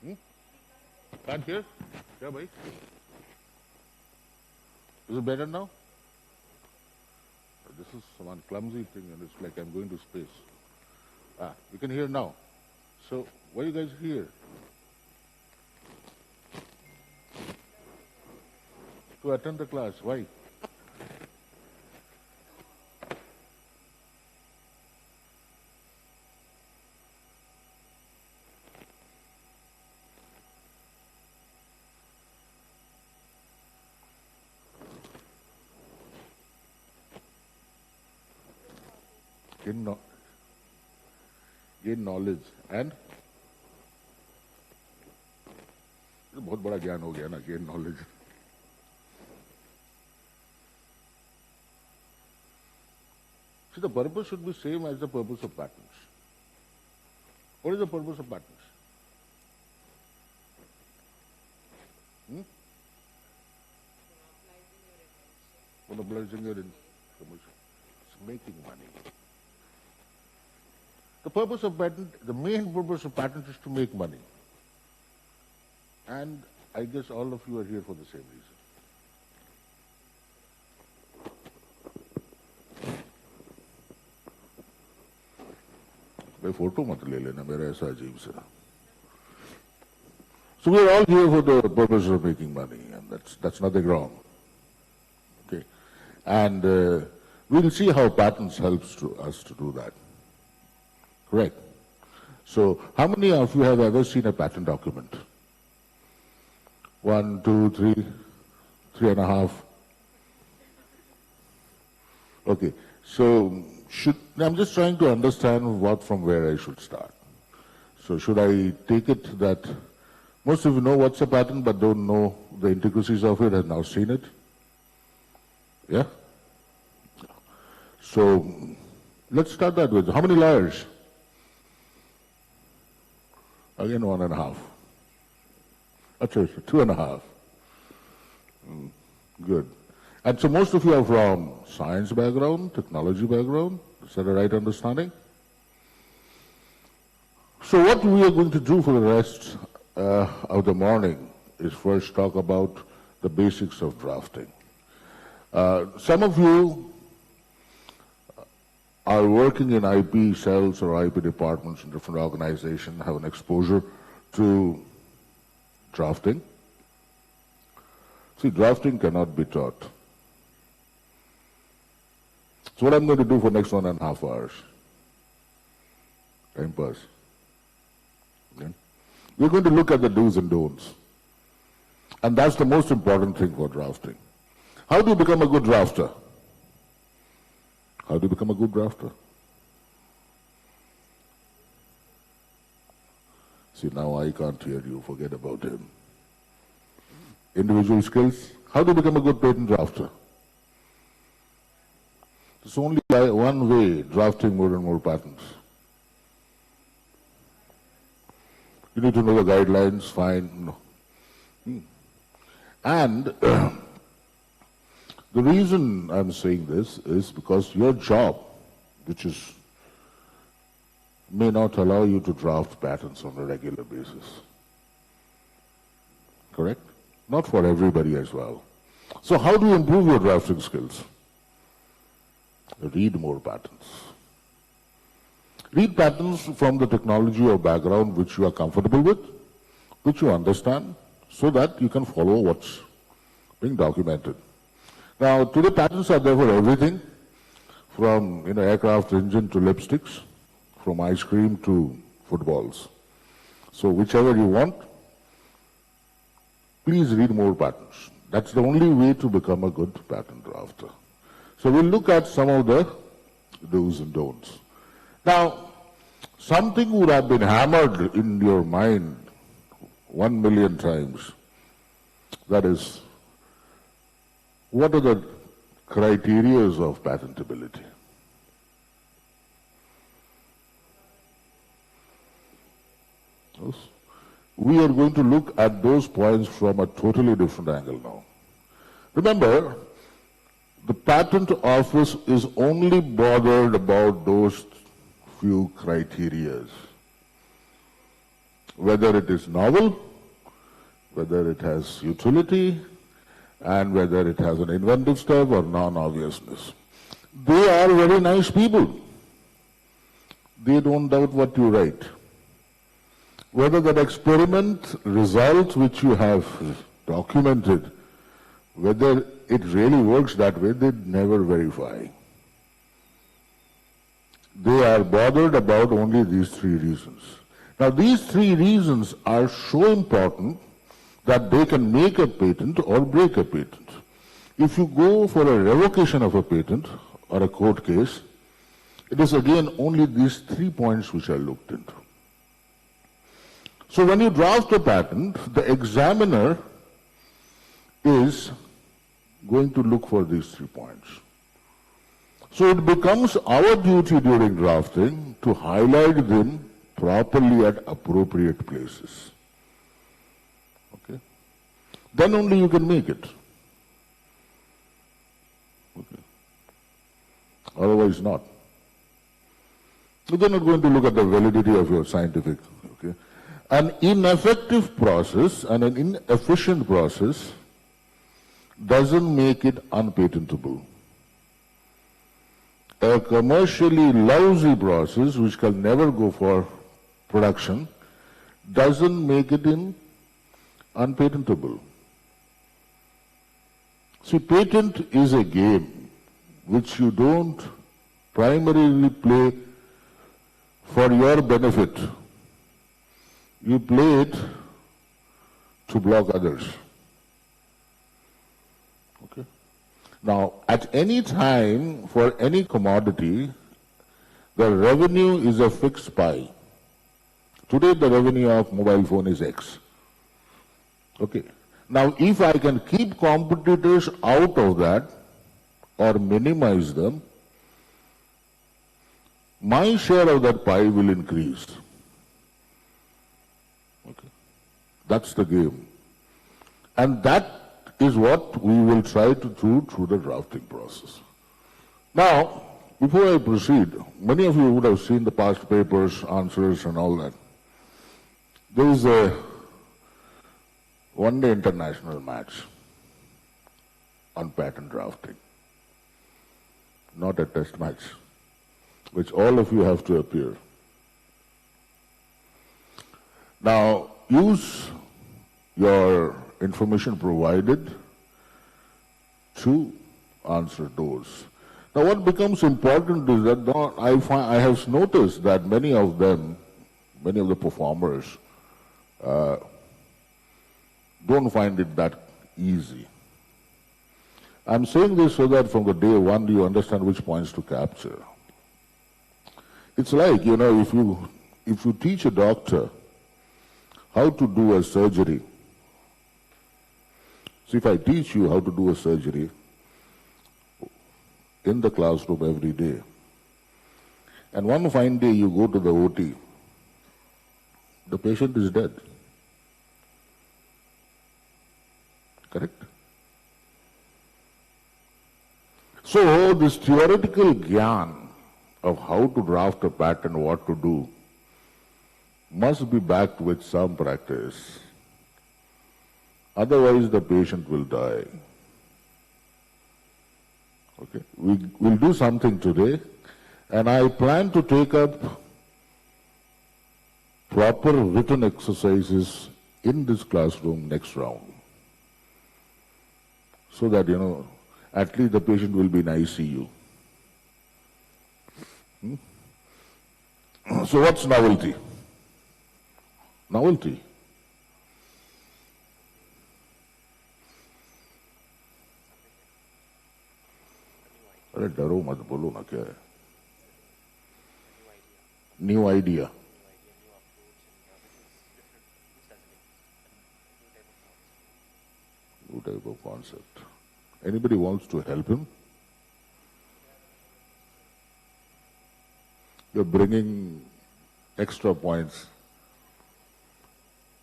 Hmm? Can't hear? Yeah, bhai. Is it better now? This is some clumsy thing and it's like I'm going to space. Ah, you can hear now. So, why are you guys here? To attend the class. Why? Gain knowledge and ये बहुत बड़ा ज्ञान हो गया ना, gain knowledge. See, the purpose should be same as the purpose of patents. What is the purpose of patents? Monopolizing your information. It's making money. The purpose of patent, the main purpose of patent is to make money. And I guess all of you are here for the same reason. Photo mat le lena, mera aisa ajeeb sa. So we are all here for the purpose of making money, and that's nothing wrong. Okay, and we'll see how patents helps to us to do that. Correct. So, how many of you have ever seen a patent document? 1, 2, 3, 3.5. Okay. So, I'm just trying to understand what from where I should start. So, should I take it that most of you know what's a patent but don't know the intricacies of it, have now seen it? Yeah? So, let's start that with, how many lawyers? Again, 1.5. Achha, 2.5. Good. And so most of you are from science background, technology background. Is that a right understanding? So what we are going to do for the rest of the morning is first talk about the basics of drafting. Some of you are working in IP cells or IP departments in different organizations, have an exposure to drafting. See, drafting cannot be taught. So what I'm going to do for the next 1.5 hours, time pass. Okay? We're going to look at the do's and don'ts. And that's the most important thing for drafting. How do you become a good drafter? How do you become a good drafter? See, now I can't hear you. Forget about him. Individual skills. How do you become a good patent drafter? There's only one way, drafting more and more patents. You need to know the guidelines, fine. No. And the reason I'm saying this is because your job, which is may not allow you to draft patents on a regular basis. Correct? Not for everybody as well. So how do you improve your drafting skills? Read more patents. Read patents from the technology or background which you are comfortable with, which you understand, so that you can follow what's being documented. Now, today patents are there for everything, from aircraft engine to lipsticks, from ice cream to footballs. So whichever you want, please read more patents. That's the only way to become a good patent drafter. So we'll look at some of the do's and don'ts. Now, something would have been hammered in your mind 1 million times. That is, what are the criteria of patentability? Yes. We are going to look at those points from a totally different angle now. Remember, the patent office is only bothered about those few criterias. whether it is novel, whether it has utility, and whether it has an inventive step or non-obviousness. They are very nice people. They don't doubt what you write. Whether that experiment result which you have documented, whether it really works that way, they never verify. They are bothered about only these three reasons. Now, these three reasons are so important that they can make a patent or break a patent. If you go for a revocation of a patent or a court case, it is again only these 3 points which are looked into. So when you draft a patent, the examiner is going to look for these 3 points. So it becomes our duty during drafting to highlight them properly at appropriate places. Okay? Then only you can make it. Okay. Otherwise not. You're not going to look at the validity of your scientific. Okay? An ineffective process and an inefficient process doesn't make it unpatentable. A commercially lousy process which can never go for production doesn't make it unpatentable. See, patent is a game which you don't primarily play for your benefit. You play it to block others. Okay? Now, at any time for any commodity, the revenue is a fixed pie. Today, the revenue of mobile phone is X. Okay. Now, if I can keep competitors out of that or minimize them, my share of that pie will increase. Okay. That's the game. And that is what we will try to do through the drafting process. Now, before I proceed, many of you would have seen the past papers, answers and all that. There is a one-day international match on patent drafting, not a test match, which all of you have to appear. Now, use your information provided to answer those. Now, what becomes important is that I have noticed that many of them, many of the performers, don't find it that easy. I'm saying this so that from the day one you understand which points to capture. It's like, if you teach a doctor how to do a surgery. So if I teach you how to do a surgery in the classroom every day, and one fine day you go to the OT, the patient is dead. Correct? So this theoretical gyan of how to draft a patent, what to do, must be backed with some practice. Otherwise the patient will die. Okay? We'll do something today, and I plan to take up proper written exercises in this classroom next round. So that, at least the patient will be in ICU. So what's novelty? Novelty. अरे डरो मत बोलो ना क्या है new idea new type of concept. Anybody wants to help him? You're bringing extra points.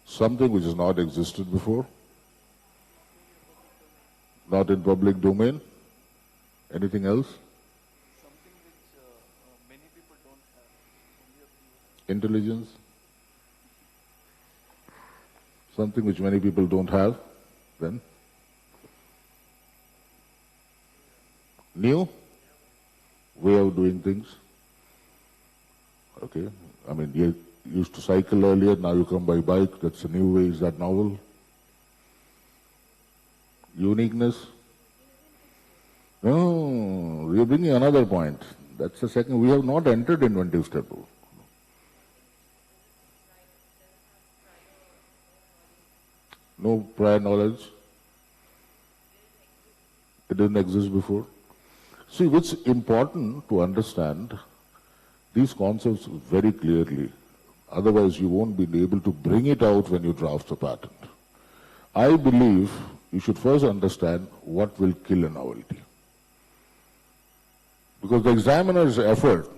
Something which has not existed before. Not in public domain. Anything else? Something which many people don't have. Only a few. Intelligence. Something which many people don't have, then? New way of doing things. Okay, I mean, you used to cycle earlier, now you come by bike, that's a new way, is that novel? Uniqueness? No, you're bringing another point. That's the second, we have not entered inventive step. No prior knowledge? It didn't exist before? See, it's important to understand these concepts very clearly. Otherwise, you won't be able to bring it out when you draft a patent. I believe you should first understand what will kill a novelty. Because the examiner's effort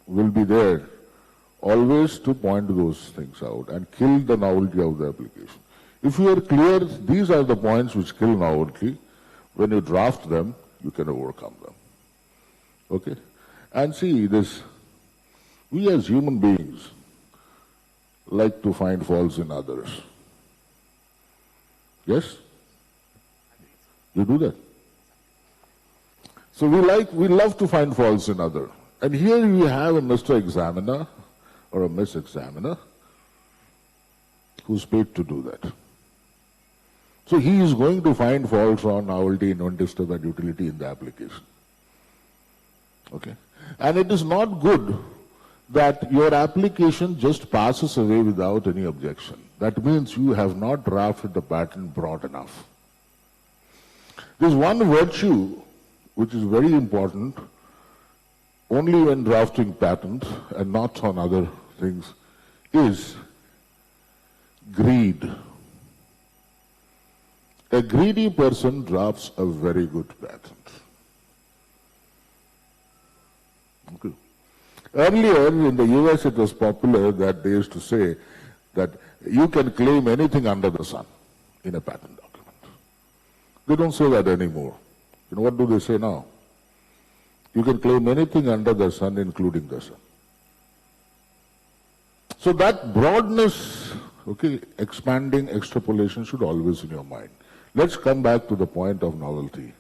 will be there always to point those things out and kill the novelty of the application. If you are clear, these are the points which kill novelty, when you draft them, you can overcome them. Okay? And see, this, we as human beings like to find faults in others. Yes? You do that. So we love to find faults in others. And here we have a Mr. Examiner or a Miss Examiner who's paid to do that. So he is going to find faults on novelty, inventive step, and utility in the application. Okay? And it is not good that your application just passes away without any objection. That means you have not drafted the patent broad enough. There's one virtue which is very important only when drafting patent and not on other things, is greed. A greedy person drafts a very good patent. Okay. Earlier in the US it was popular that they used to say that you can claim anything under the sun in a patent document. They don't say that anymore. You know what do they say now? You can claim anything under the sun, including the sun. So that broadness, okay, expanding extrapolation should always in your mind. Let's come back to the point of novelty.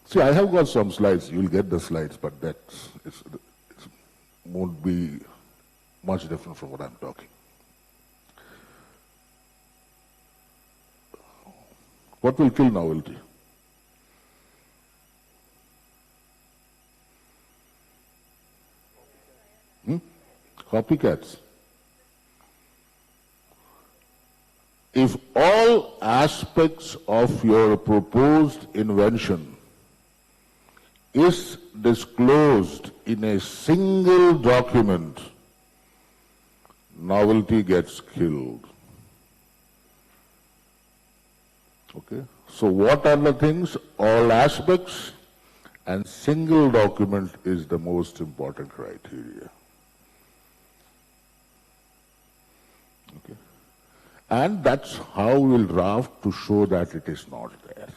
See, I have got some slides. You'll get the slides, but that won't be much different from what I'm talking. What will kill novelty? Copycats. If all aspects of your proposed invention is disclosed in a single document, novelty gets killed. Okay? So what are the things? All aspects, and single document is the most important criteria. Okay? And that's how we'll draft to show that it is not there.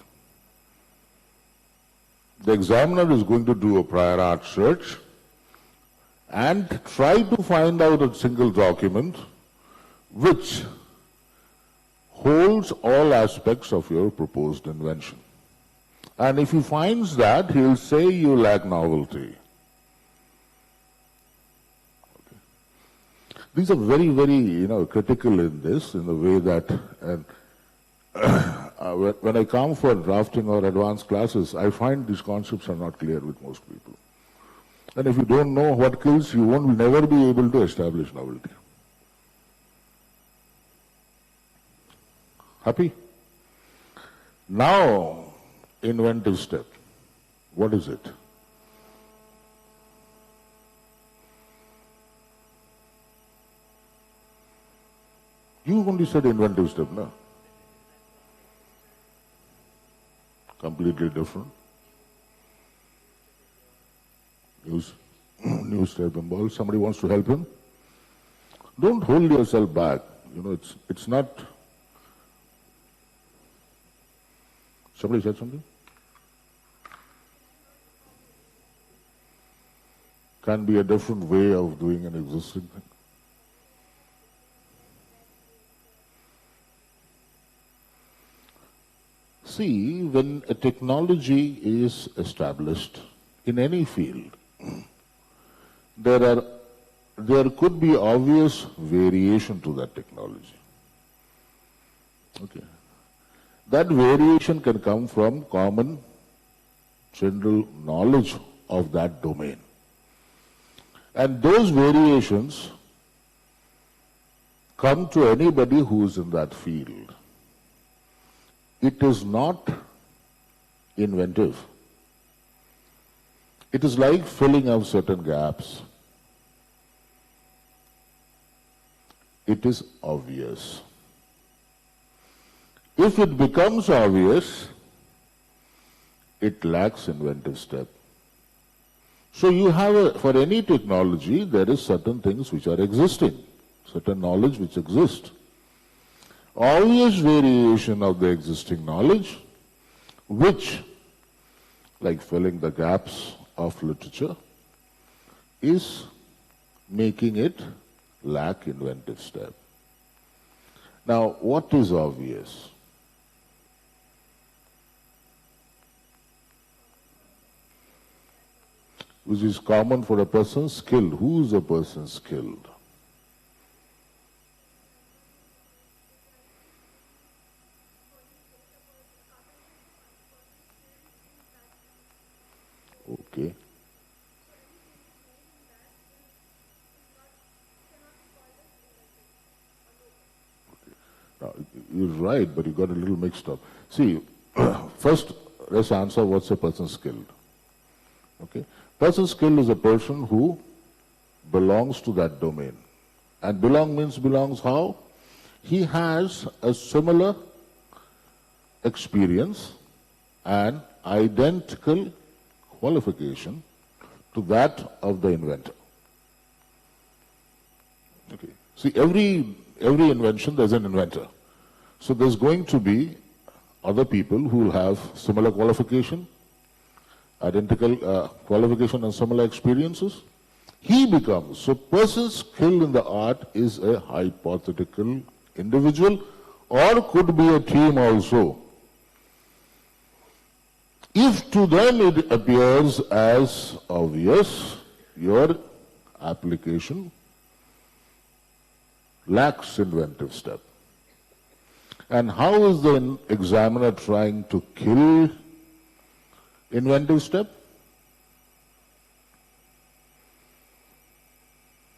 The examiner is going to do a prior art search and try to find out a single document which holds all aspects of your proposed invention. And if he finds that, he'll say you lack novelty. These are very, very, critical in this, in the way that, when I come for drafting or advanced classes, I find these concepts are not clear with most people. And if you don't know what kills, you won't never be able to establish novelty. Happy? Now, inventive step. What is it? You only said inventive step, no? Completely different. New step involved. Somebody wants to help him? Don't hold yourself back. It's not. Somebody said something? Can be a different way of doing an existing thing. See, when a technology is established in any field, there could be obvious variation to that technology. Okay. That variation can come from common general knowledge of that domain. And those variations come to anybody who is in that field. It is not inventive. It is like filling up certain gaps. It is obvious. If it becomes obvious, it lacks inventive step. So you have, for any technology, there is certain things which are existing, certain knowledge which exists. Obvious variation of the existing knowledge, which, like filling the gaps of literature, is making it lack inventive step. Now, what is obvious? Which is common for a person skilled. Who is a person skilled? Okay. Now, you're right, but you got a little mixed up. See, first let's answer what's a person skilled. Okay. Person skilled is a person who belongs to that domain. And belong means belongs how? He has a similar experience and identical qualification to that of the inventor. Okay. See, every invention there's an inventor. So there's going to be other people who will have similar qualification, identical qualification and similar experiences. He becomes, so person skilled in the art is a hypothetical individual or could be a team also. If to them it appears as obvious, your application lacks inventive step. And how is the examiner trying to kill inventive step?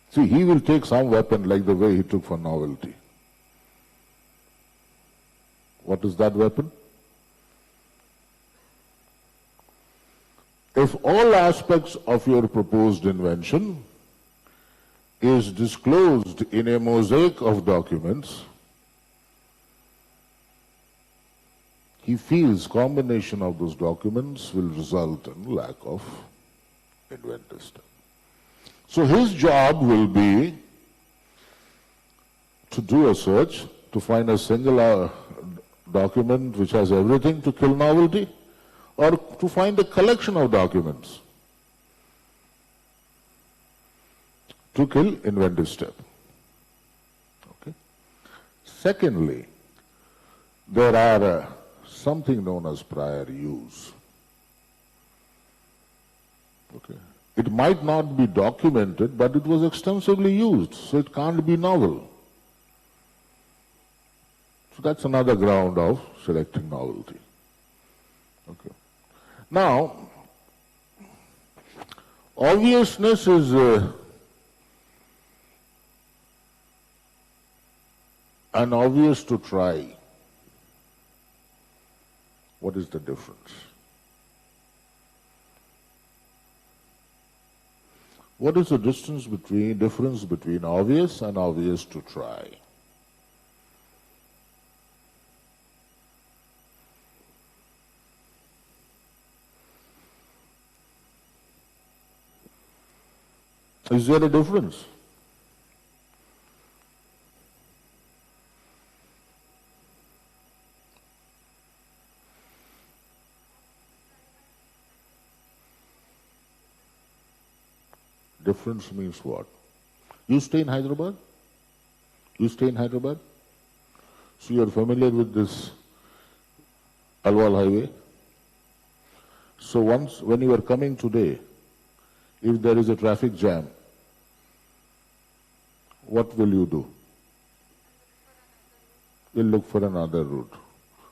See, he will take some weapon like the way he took for novelty. What is that weapon? If all aspects of your proposed invention is disclosed in a mosaic of documents, he feels combination of those documents will result in lack of inventive step. So his job will be to do a search, to find a single document which has everything to kill novelty, or to find a collection of documents to kill inventive step. Okay. Secondly, there are something known as prior use. Okay. It might not be documented, but it was extensively used, so it can't be novel. So that's another ground of selecting novelty. Okay. Now, obviousness is unobvious to try. What is the difference? What is the difference between obvious and obvious to try? Is there a difference? Difference means what? You stay in Hyderabad? You stay in Hyderabad? So you're familiar with this Alwal Highway. So when you are coming today, if there is a traffic jam, what will you do? You'll look for another route.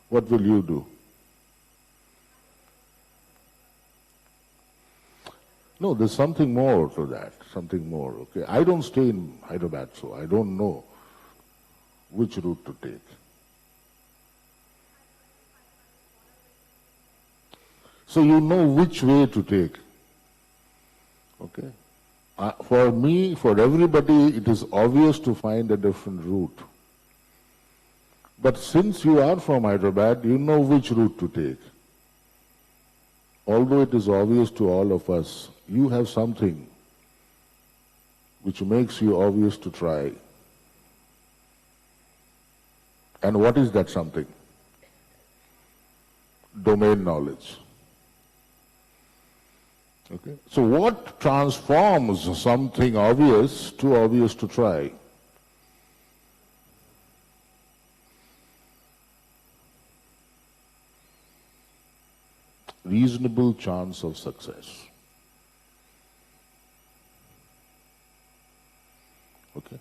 What will you do? No, there's something more to that, something more, okay? I don't stay in Hyderabad, so I don't know which route to take. So you know which way to take, okay? For me, for everybody, it is obvious to find a different route. But since you are from Hyderabad, you know which route to take. Although it is obvious to all of us, you have something which makes you obvious to try. And what is that something? Domain knowledge. Okay? So what transforms something obvious to try? Reasonable chance of success. Okay?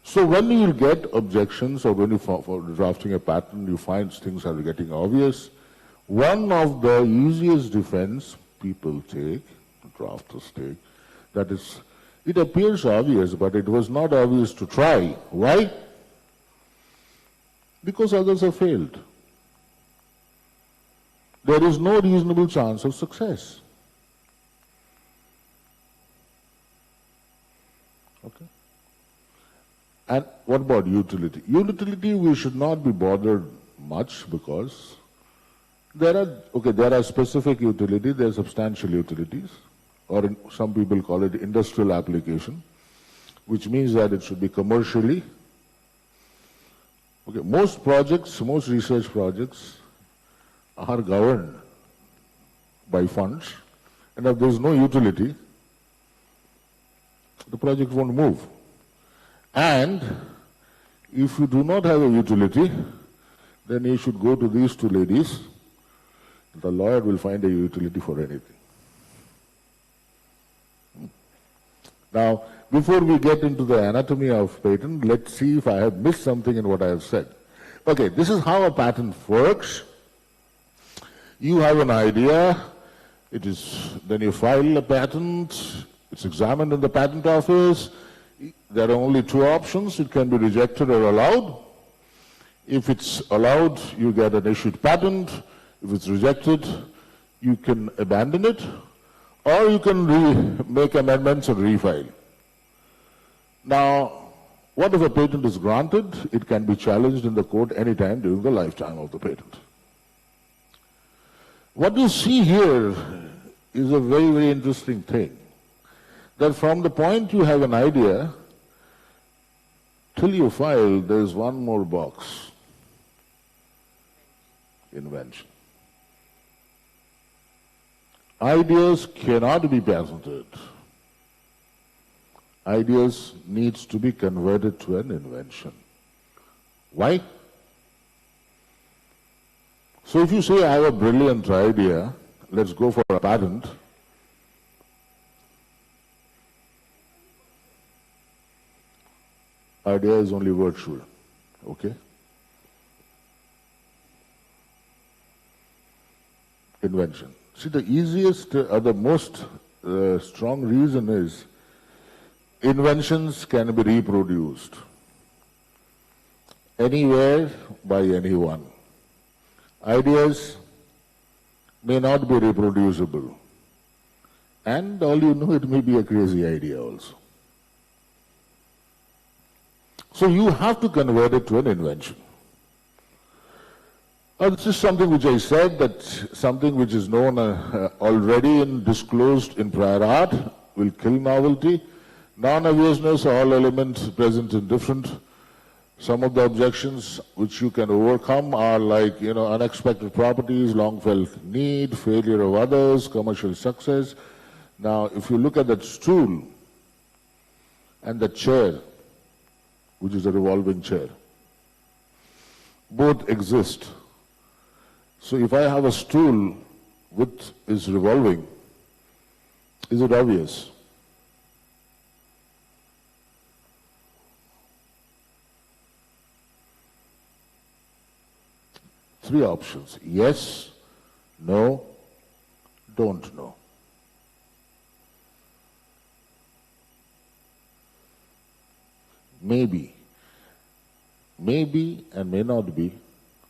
So when you get objections, or when you for drafting a patent, you find things are getting obvious, one of the easiest defense people take, drafters take, that is, it appears obvious, but it was not obvious to try. Why? Because others have failed. There is no reasonable chance of success. Okay? And what about utility? Utility, we should not be bothered much because there are specific utility, there are substantial utilities, or some people call it industrial application, which means that it should be commercially. Okay, most research projects are governed by funds, and if there is no utility, the project won't move. And if you do not have a utility, then you should go to these two ladies. The lawyer will find a utility for anything. Now, before we get into the anatomy of patent, let's see if I have missed something in what I have said. Okay, this is how a patent works. You have an idea, then you file a patent, it's examined in the patent office. There are only two options, it can be rejected or allowed. If it's allowed, you get an issued patent. If it's rejected, you can abandon it, or you can make amendments and refile. Now, what if a patent is granted? It can be challenged in the court anytime during the lifetime of the patent. What you see here is a very, very interesting thing. That from the point you have an idea, till you file, there is one more box. Invention. Ideas cannot be patented. Ideas needs to be converted to an invention. Why? So if you say, I have a brilliant idea, let's go for a patent, idea is only virtual, okay? Invention. See, the easiest or the most strong reason is inventions can be reproduced anywhere by anyone. Ideas may not be reproducible. And all you know, it may be a crazy idea also. So you have to convert it to an invention. This is something which I said, that something which is known already and disclosed in prior art will kill novelty. Non-obviousness, all elements present in different. Some of the objections which you can overcome are like, unexpected properties, long-felt need, failure of others, commercial success. Now, if you look at that stool and the chair, which is a revolving chair, both exist. So if I have a stool which is revolving, is it obvious? Three options: yes, no, don't know. Maybe. Maybe and may not be,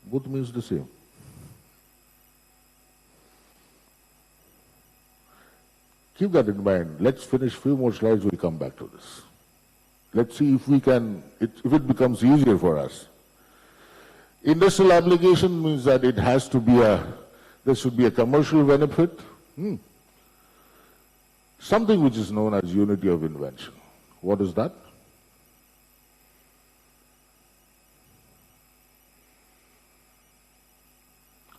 both means the same. Keep that in mind. Let's finish few more slides, we'll come back to this. Let's see if we can, if it becomes easier for us. Industrial application means that it has to be there should be a commercial benefit. Something which is known as unity of invention. What is that?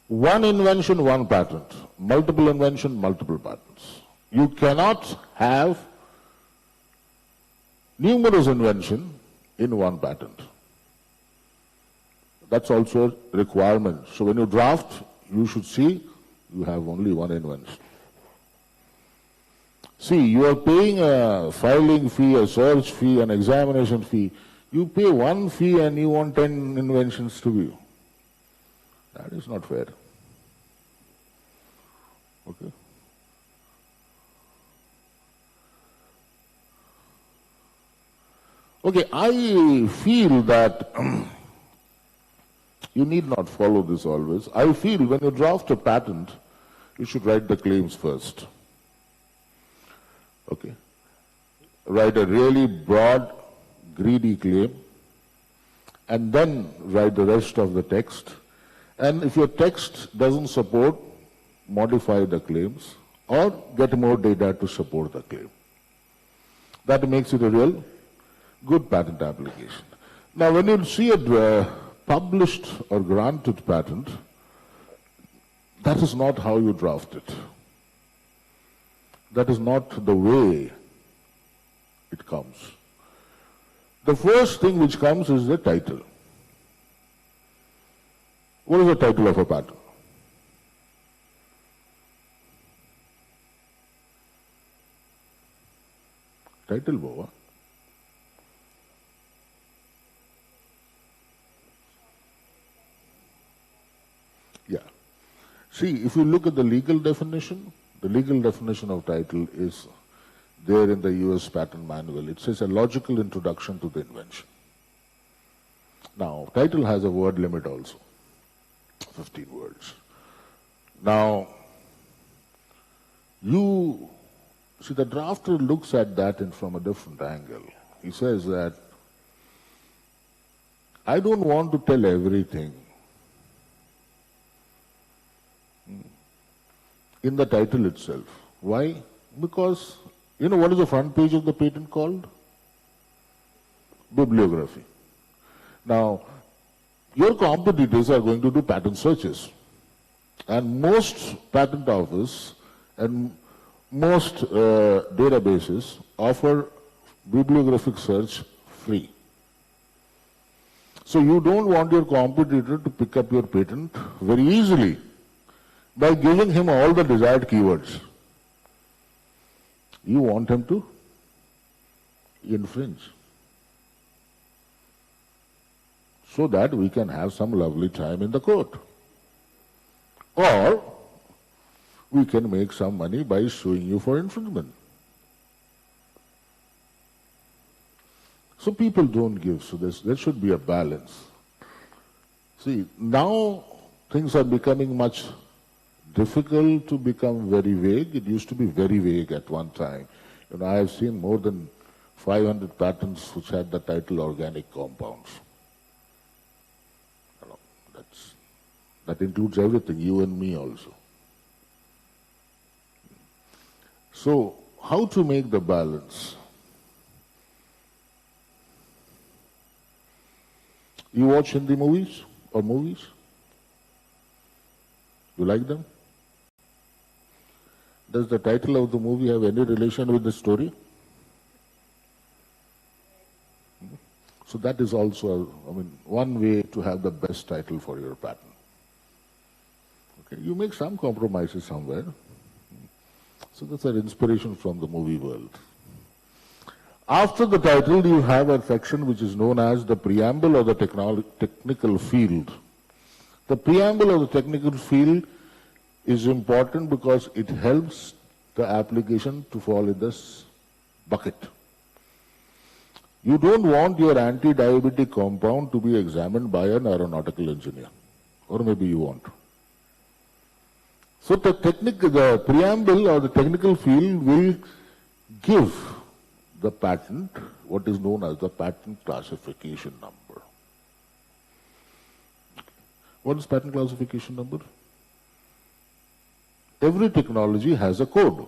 One invention, one patent. Multiple invention, multiple patents. You cannot have numerous invention in one patent. That's also a requirement. So when you draft, you should see you have only one invention. See, you are paying a filing fee, a search fee, an examination fee. You pay one fee and you want 10 inventions to view. That is not fair. Okay. Okay, I feel that you need not follow this always. I feel when you draft a patent, you should write the claims first. Okay. Write a really broad, greedy claim, and then write the rest of the text. And if your text doesn't support, modify the claims or get more data to support the claim. That makes it a real good patent application. Now, when you see a published or granted patent, that is not how you draft it. That is not the way it comes. The first thing which comes is the title. What is the title of a patent? Title, Bova. Yeah. See, if you look at the legal definition of title is there in the US patent manual. It says a logical introduction to the invention. Now, title has a word limit also, 15 words. Now, you see, the drafter looks at that from a different angle. He says that I don't want to tell everything in the title itself. Why? Because, you know what is the front page of the patent called? Bibliography. Now, your competitors are going to do patent searches. And most patent office and most databases offer bibliographic search free. So you don't want your competitor to pick up your patent very easily by giving him all the desired keywords. You want him to infringe, so that we can have some lovely time in the court. Or we can make some money by suing you for infringement. So people don't give, so there should be a balance. See, now things are becoming much difficult to become very vague. It used to be very vague at one time. You know, I have seen more than 500 patents which had the title organic compounds. You know, that includes everything, you and me also. So, how to make the balance? You watch Hindi movies or movies? You like them? Does the title of the movie have any relation with the story? So that is also, one way to have the best title for your patent. Okay, you make some compromises somewhere. So that's an inspiration from the movie world. After the title, you have a section which is known as the Preamble or the technical field. The Preamble or the technical field is important because it helps the application to fall in this bucket. You don't want your anti-diabetic compound to be examined by an aeronautical engineer, or maybe you want. So the preamble or the technical field will give the patent what is known as the patent classification number. What is patent classification number? Every technology has a code.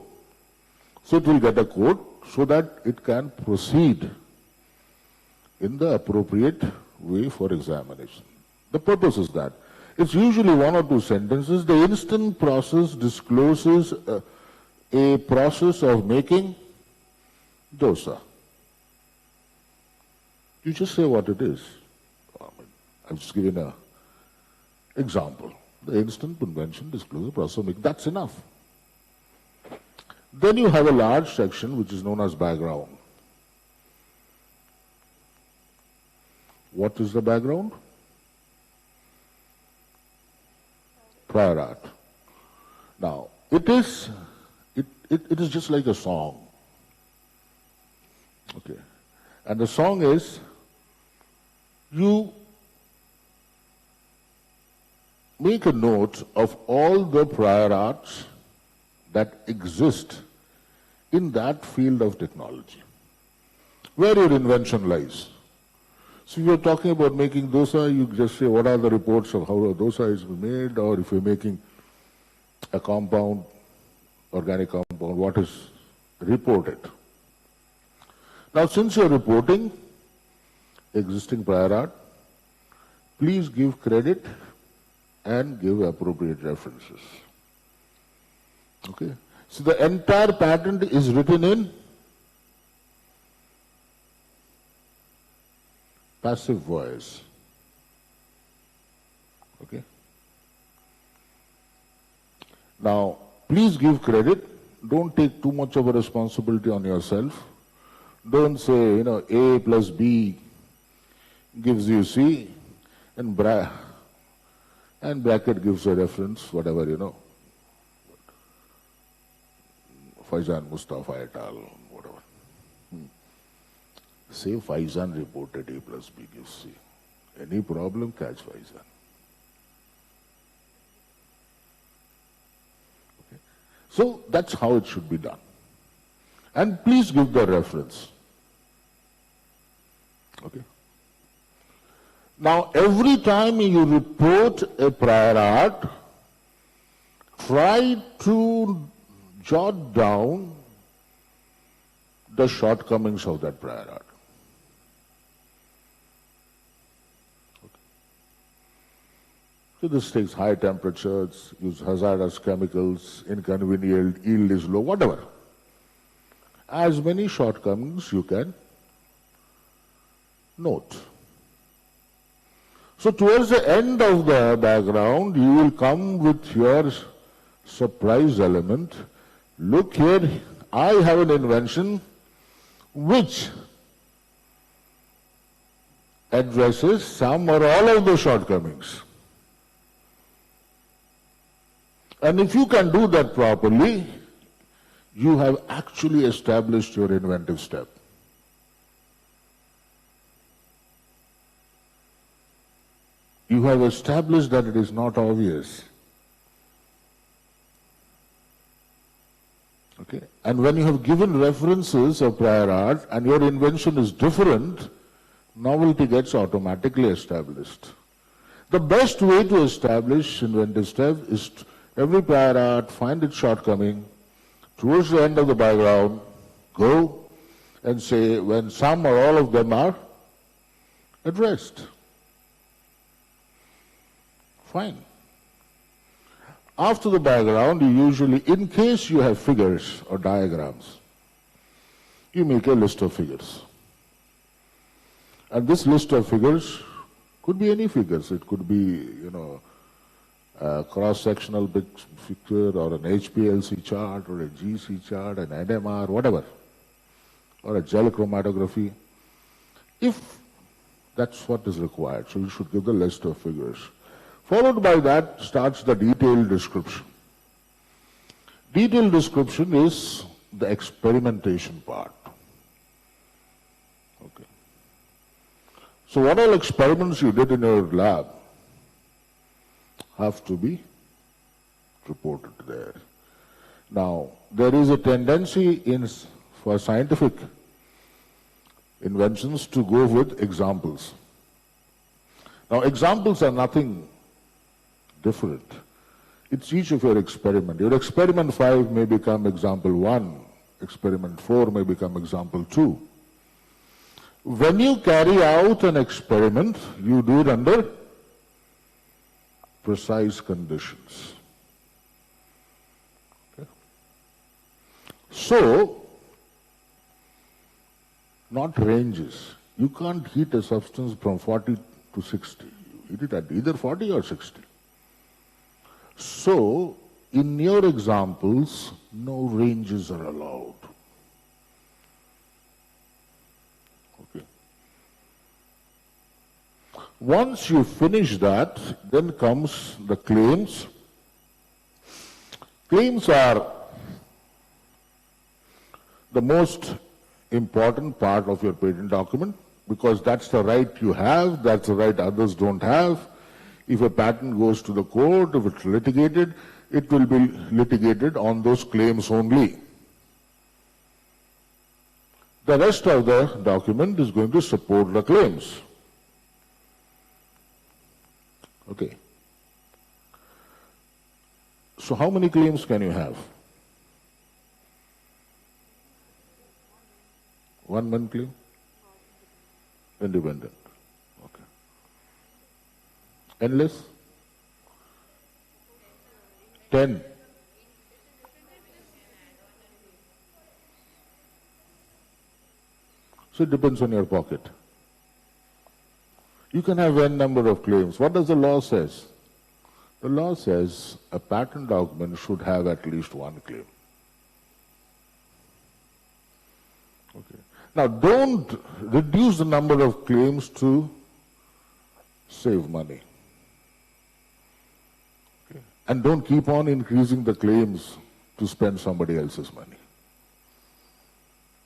So it will get a code so that it can proceed in the appropriate way for examination. The purpose is that it's usually one or two sentences. The instant process discloses a process of making dosa. You just say what it is. I've just given an example. The instant invention discloses the process of making. That's enough. Then you have a large section which is known as background. What is the background? Prior art. Now, it is just like a song. Okay. And the song is, you make a note of all the prior arts that exist in that field of technology, where your invention lies. So if you're talking about making dosa, you just say what are the reports of how a dosa is made, or if you're making a compound, organic compound, what is reported. Now since you're reporting existing prior art, please give credit and give appropriate references. Okay. So the entire patent is written in passive voice. Okay. Now, please give credit. Don't take too much of a responsibility on yourself. Don't say, A plus B gives you C, and bracket gives a reference, whatever, Faizan Mustafa et al., whatever. Say Faizan reported A plus B gives C. Any problem, catch Faizan. Okay. So that's how it should be done. And please give the reference. Okay. Now, every time you report a prior art, try to jot down the shortcomings of that prior art. Okay. So this takes high temperatures, use hazardous chemicals, inconvenient, yield is low, whatever. As many shortcomings you can note. So towards the end of the background, you will come with your surprise element. Look here, I have an invention which addresses some or all of the shortcomings. And if you can do that properly, you have actually established your inventive step. You have established that it is not obvious. Okay. And when you have given references of prior art and your invention is different, novelty gets automatically established. The best way to establish inventive step is every prior art, find its shortcoming, towards the end of the background, go and say when some or all of them are addressed. Fine. After the background, you usually, in case you have figures or diagrams, you make a list of figures. And this list of figures could be any figures. It could be, a cross-sectional picture or an HPLC chart or a GC chart, an NMR, whatever, or a gel chromatography, if that's what is required. So you should give the list of figures. Followed by that starts the detailed description. Detailed description is the experimentation part. Okay. So what all experiments you did in your lab have to be reported there. Now, there is a tendency for scientific inventions to go with examples. Now, examples are nothing different. It's each of your experiment. Your experiment 5 may become example 1, experiment 4 may become example 2. When you carry out an experiment, you do it under precise conditions. Okay. So, not ranges. You can't heat a substance from 40 to 60. You heat it at either 40 or 60. So, in your examples, no ranges are allowed. Okay. Once you finish that, then comes the claims. Claims are the most important part of your patent document, because that's the right you have, that's the right others don't have. If a patent goes to the court, if it's litigated, it will be litigated on those claims only. The rest of the document is going to support the claims. Okay. So how many claims can you have? One claim? Independent. Okay. Endless? 10. So it depends on your pocket. You can have n number of claims. What does the law says? The law says a patent document should have at least one claim. Okay. Now, don't reduce the number of claims to save money. Okay. And don't keep on increasing the claims to spend somebody else's money.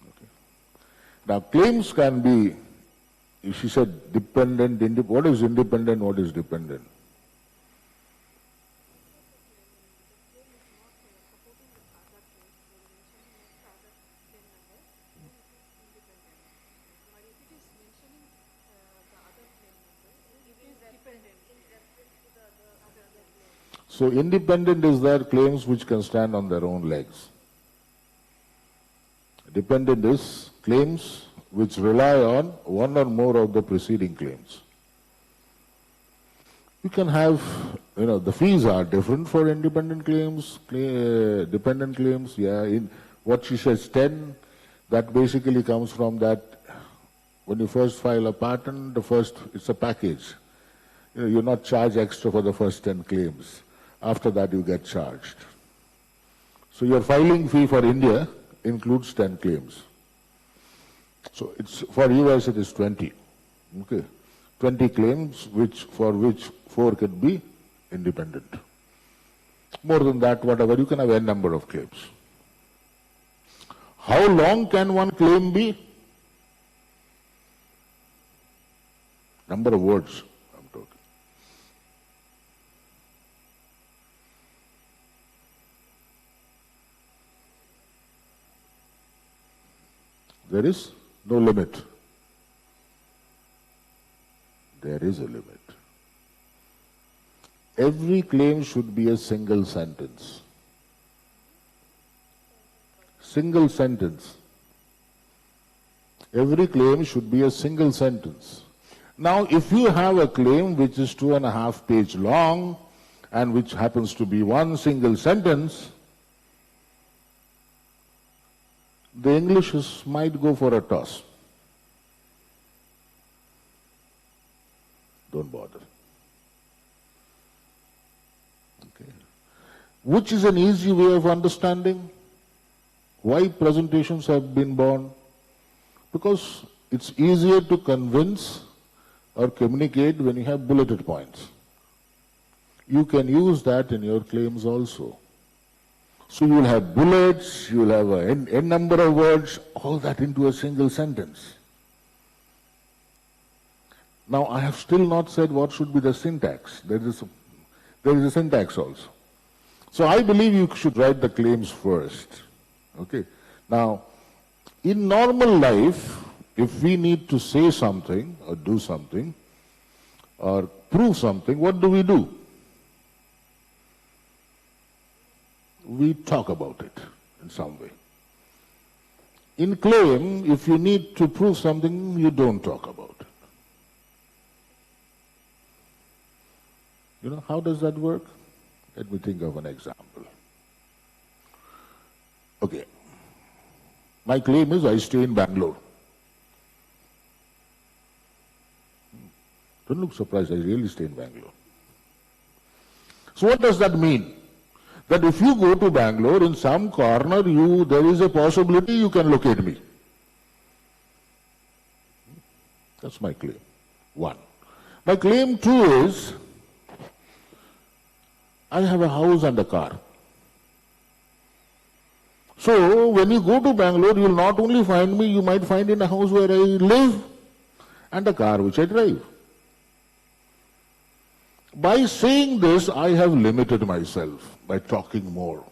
Okay. Now, claims can be, she said, dependent, what is independent, what is dependent? So independent is there claims which can stand on their own legs. Dependent is claims which rely on one or more of the preceding claims. You can have, the fees are different for independent claims, dependent claims. Yeah, in what she says 10, that basically comes from that when you first file a patent, it's a package. You're not charged extra for the first 10 claims. After that, you get charged. So your filing fee for India includes 10 claims. So for US it is 20. Okay, 20 claims for which 4 can be independent. More than that, whatever, you can have n number of claims. How long can one claim be? Number of words. There is no limit. There is a limit. Every claim should be a single sentence. Single sentence. Every claim should be a single sentence. Now, if you have a claim which is 2.5 pages long and which happens to be one single sentence, the Englishes might go for a toss. Don't bother. Okay. Which is an easy way of understanding why presentations have been born. Because it's easier to convince or communicate when you have bulleted points. You can use that in your claims also. So you will have bullets, you will have n number of words, all that into a single sentence. Now I have still not said what should be the syntax. There is a syntax also. So I believe you should write the claims first. Okay. Now, in normal life, if we need to say something or do something or prove something, what do? We talk about it in some way. In claim, if you need to prove something, you don't talk about it. You know, how does that work? Let me think of an example. Okay. My claim is I stay in Bangalore. Don't look surprised, I really stay in Bangalore. So what does that mean? That if you go to Bangalore, in some corner, there is a possibility you can locate me. That's my claim, one. My claim two is, I have a house and a car. So when you go to Bangalore, you will not only find me, you might find in a house where I live and a car which I drive. By saying this, I have limited myself by talking more.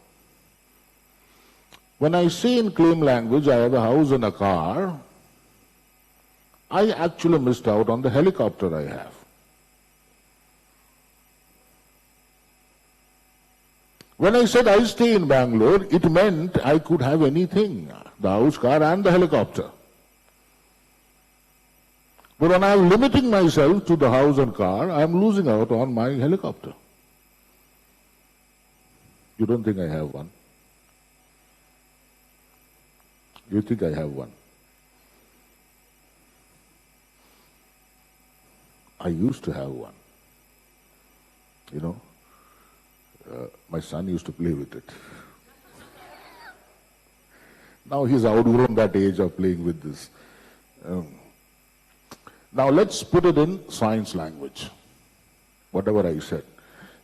When I say in claim language, I have a house and a car, I actually missed out on the helicopter I have. When I said I stay in Bangalore, it meant I could have anything, the house, car and the helicopter. But when I am limiting myself to the house and car, I am losing out on my helicopter. You don't think I have one? You think I have one? I used to have one. You know, my son used to play with it. Now he's outgrown that age of playing with this. Now let's put it in science language, whatever I said.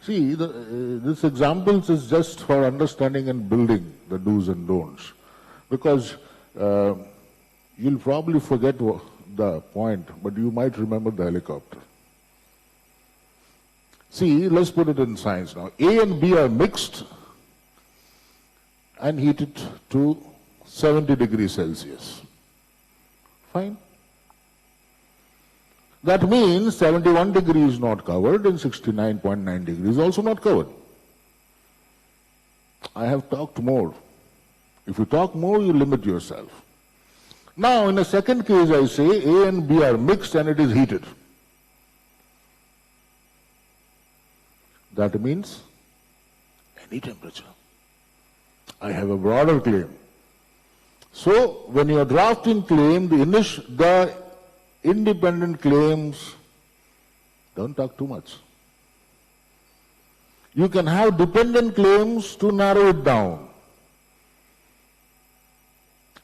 See, this examples is just for understanding and building the do's and don'ts. Because you'll probably forget the point, but you might remember the helicopter. See, let's put it in science now. A and B are mixed and heated to 70 degrees Celsius. Fine. That means 71 degrees is not covered and 69.9 degrees also not covered. I have talked more. If you talk more, you limit yourself. Now, in a second case, I say A and B are mixed and it is heated. That means any temperature. I have a broader claim. So, when you are drafting claim, the independent claims, don't talk too much. You can have dependent claims to narrow it down.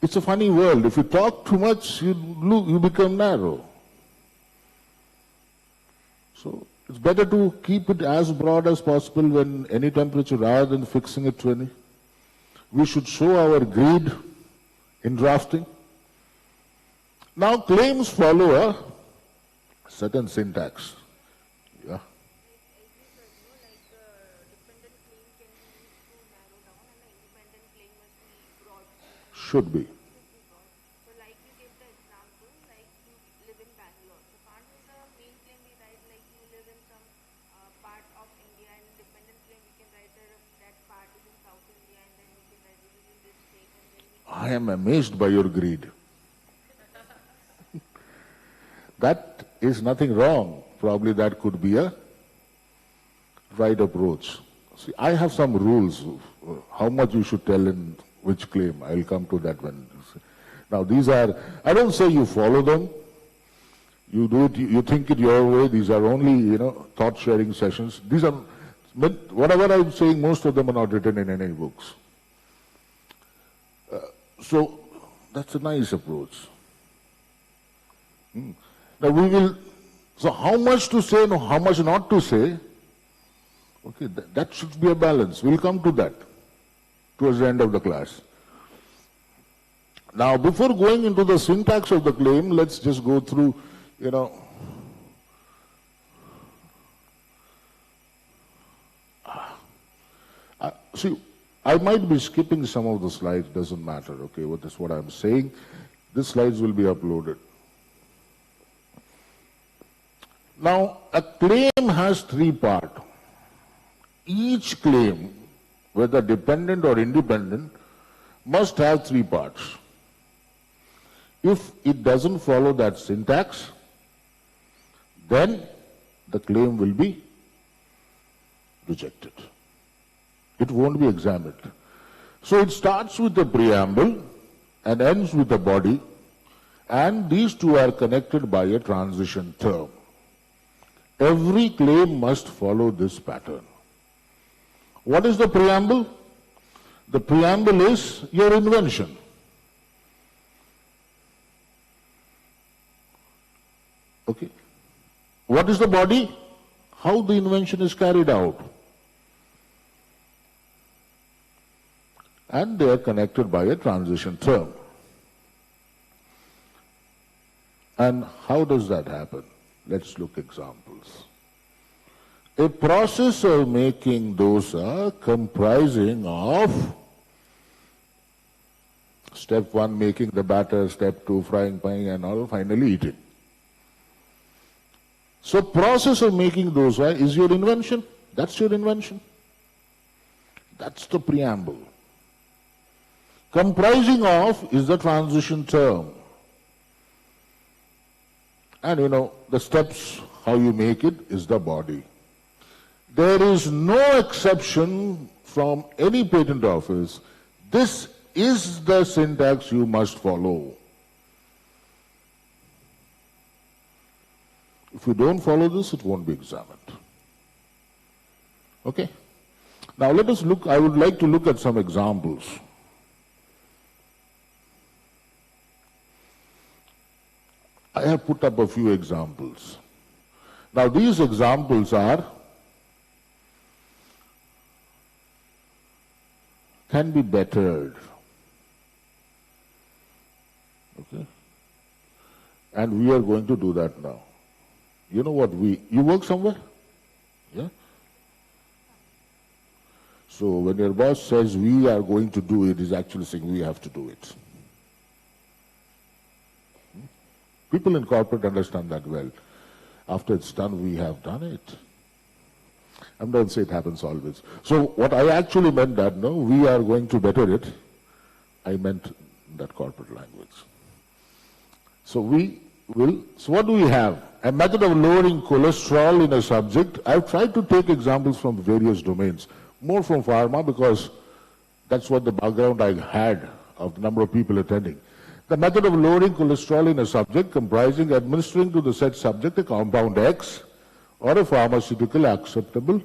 It's a funny world. If you talk too much, you become narrow. So it's better to keep it as broad as possible when any temperature rather than fixing it to any. We should show our greed in drafting. Now claims follow a certain syntax. Yeah. Should be. So like you gave the example, like you live in Bangalore. So can't we the main claim we write like you live in some part of India, and dependent claim we can write that part is in South India, and then we can write it in this state, and then we I am amazed by your greed. That is nothing wrong. Probably that could be a right approach. See, I have some rules of how much you should tell in which claim. I'll come to that one. Now these are, I don't say you follow them. You do it, you think it your way. These are only, thought sharing sessions. But whatever I'm saying, most of them are not written in any books. So that's a nice approach. Now we will, so how much to say and how much not to say, okay, that should be a balance. We'll come to that towards the end of the class. Now, before going into the syntax of the claim, let's just go through, see, I might be skipping some of the slides, doesn't matter, okay, that's what I'm saying. These slides will be uploaded. Now, a claim has three parts. Each claim, whether dependent or independent, must have three parts. If it doesn't follow that syntax, then the claim will be rejected. It won't be examined. So it starts with the preamble and ends with the body, and these two are connected by a transition term. Every claim must follow this pattern. What is the preamble? The preamble is your invention. Okay. What is the body? How the invention is carried out. And they are connected by a transition term. And how does that happen? Let's look at examples. A process of making dosa comprising of step 1 making the batter, step 2 frying pan and all, finally eating. So process of making dosa is your invention. That's your invention. That's the preamble. Comprising of is the transition term. And the steps, how you make it, is the body. There is no exception from any patent office. This is the syntax you must follow. If you don't follow this, it won't be examined. Okay? Now let us look, I would like to look at some examples. I have put up a few examples. Now these examples can be bettered. Okay? And we are going to do that now. You know what you work somewhere? Yeah? So when your boss says we are going to do it, he's actually saying we have to do it. People in corporate understand that well. After it's done, we have done it. I don't say it happens always. So what I actually meant that, no, we are going to better it, I meant that corporate language. So so what do we have? A method of lowering cholesterol in a subject. I've tried to take examples from various domains, more from pharma because that's what the background I had of the number of people attending. The method of lowering cholesterol in a subject comprising administering to the said subject a compound X or a pharmaceutical acceptable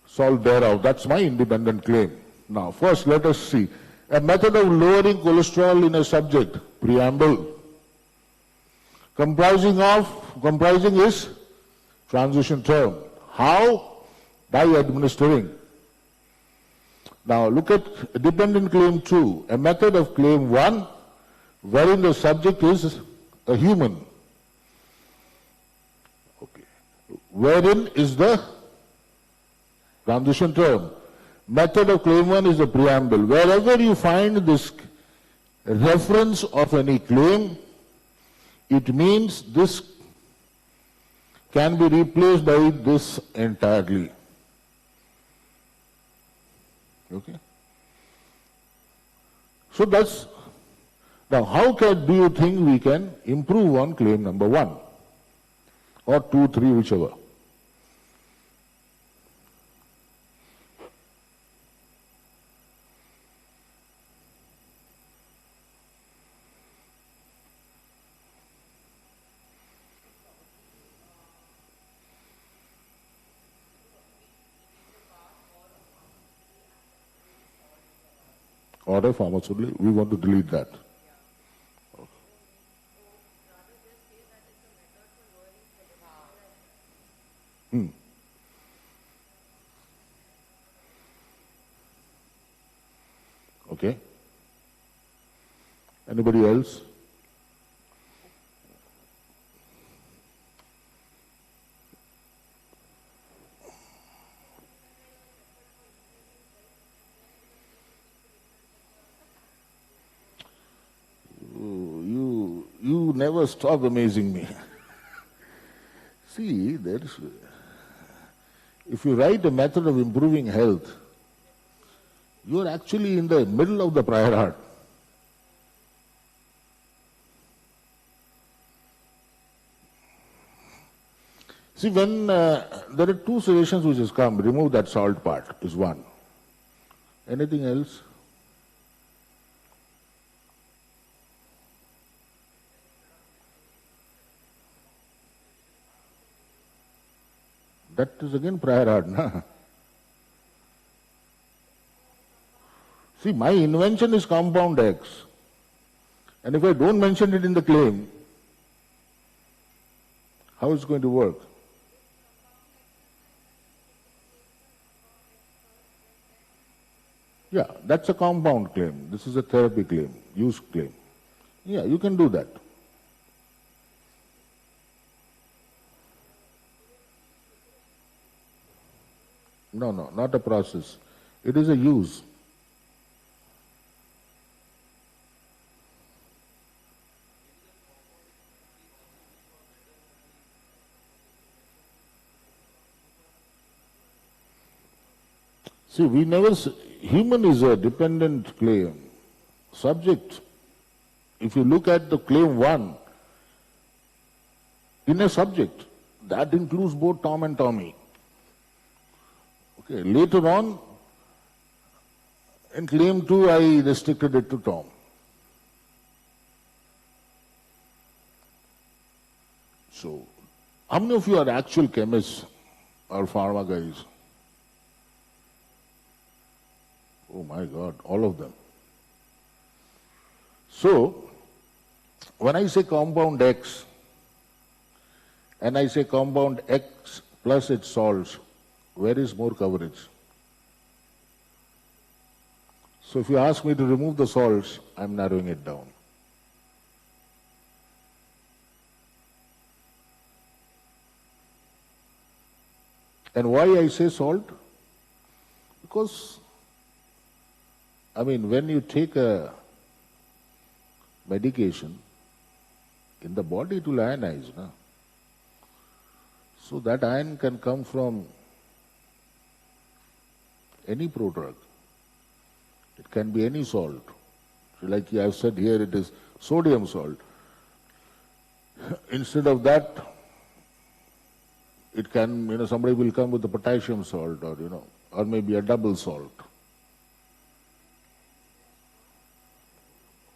salt thereof. That's my independent claim. Now, first let us see. A method of lowering cholesterol in a subject, preamble. Comprising is transition term. How? By administering. Now look at dependent claim 2. A method of claim 1 wherein the subject is a human. Okay. Wherein is the transition term. Method of claim 1 is the preamble. Wherever you find this reference of any claim, it means this can be replaced by this entirely. Okay? So that's, now how do you think we can improve on claim number 1? Or 2, 3, whichever. or a pharmaceutical, we want to delete that. Hmm. Okay. Anybody else? You never stop amazing me. See, if you write a method of improving health, you are actually in the middle of the prior art. See, when there are two suggestions which has come, remove that salt part is one. Anything else? That is again prior art, na? See, my invention is compound X. And if I don't mention it in the claim, how is it going to work? Yeah, that's a compound claim. This is a therapy claim, use claim. Yeah, you can do that. No, not a process. It is a use. See, human is a dependent claim. Subject, if you look at the claim 1, in a subject, that includes both Tom and Tommy. Okay, later on, in claim 2, I restricted it to Tom. So, how many of you are actual chemists or pharma guys? Oh my God, all of them. So, when I say compound X, and I say compound X plus its salts, where is more coverage? So if you ask me to remove the salts, I'm narrowing it down. And why I say salt? Because, when you take a medication, in the body it will ionize, no? So that ion can come from any prodrug. It can be any salt. Like I have said here, it is sodium salt. Instead of that, it can, somebody will come with a potassium salt or maybe a double salt.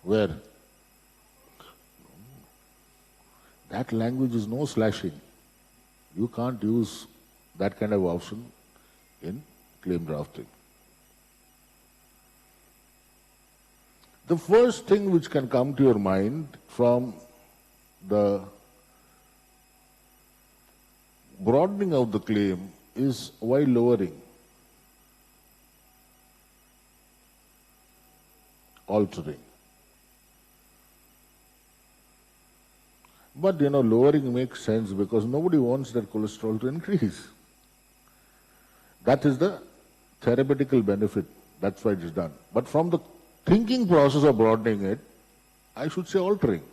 Where? That language is no slashing. You can't use that kind of option in claim drafting. The first thing which can come to your mind from the broadening of the claim is why lowering, altering. But lowering makes sense because nobody wants their cholesterol to increase. That is the therapeutical benefit. That's why it is done. But from the thinking process of broadening it, I should say altering.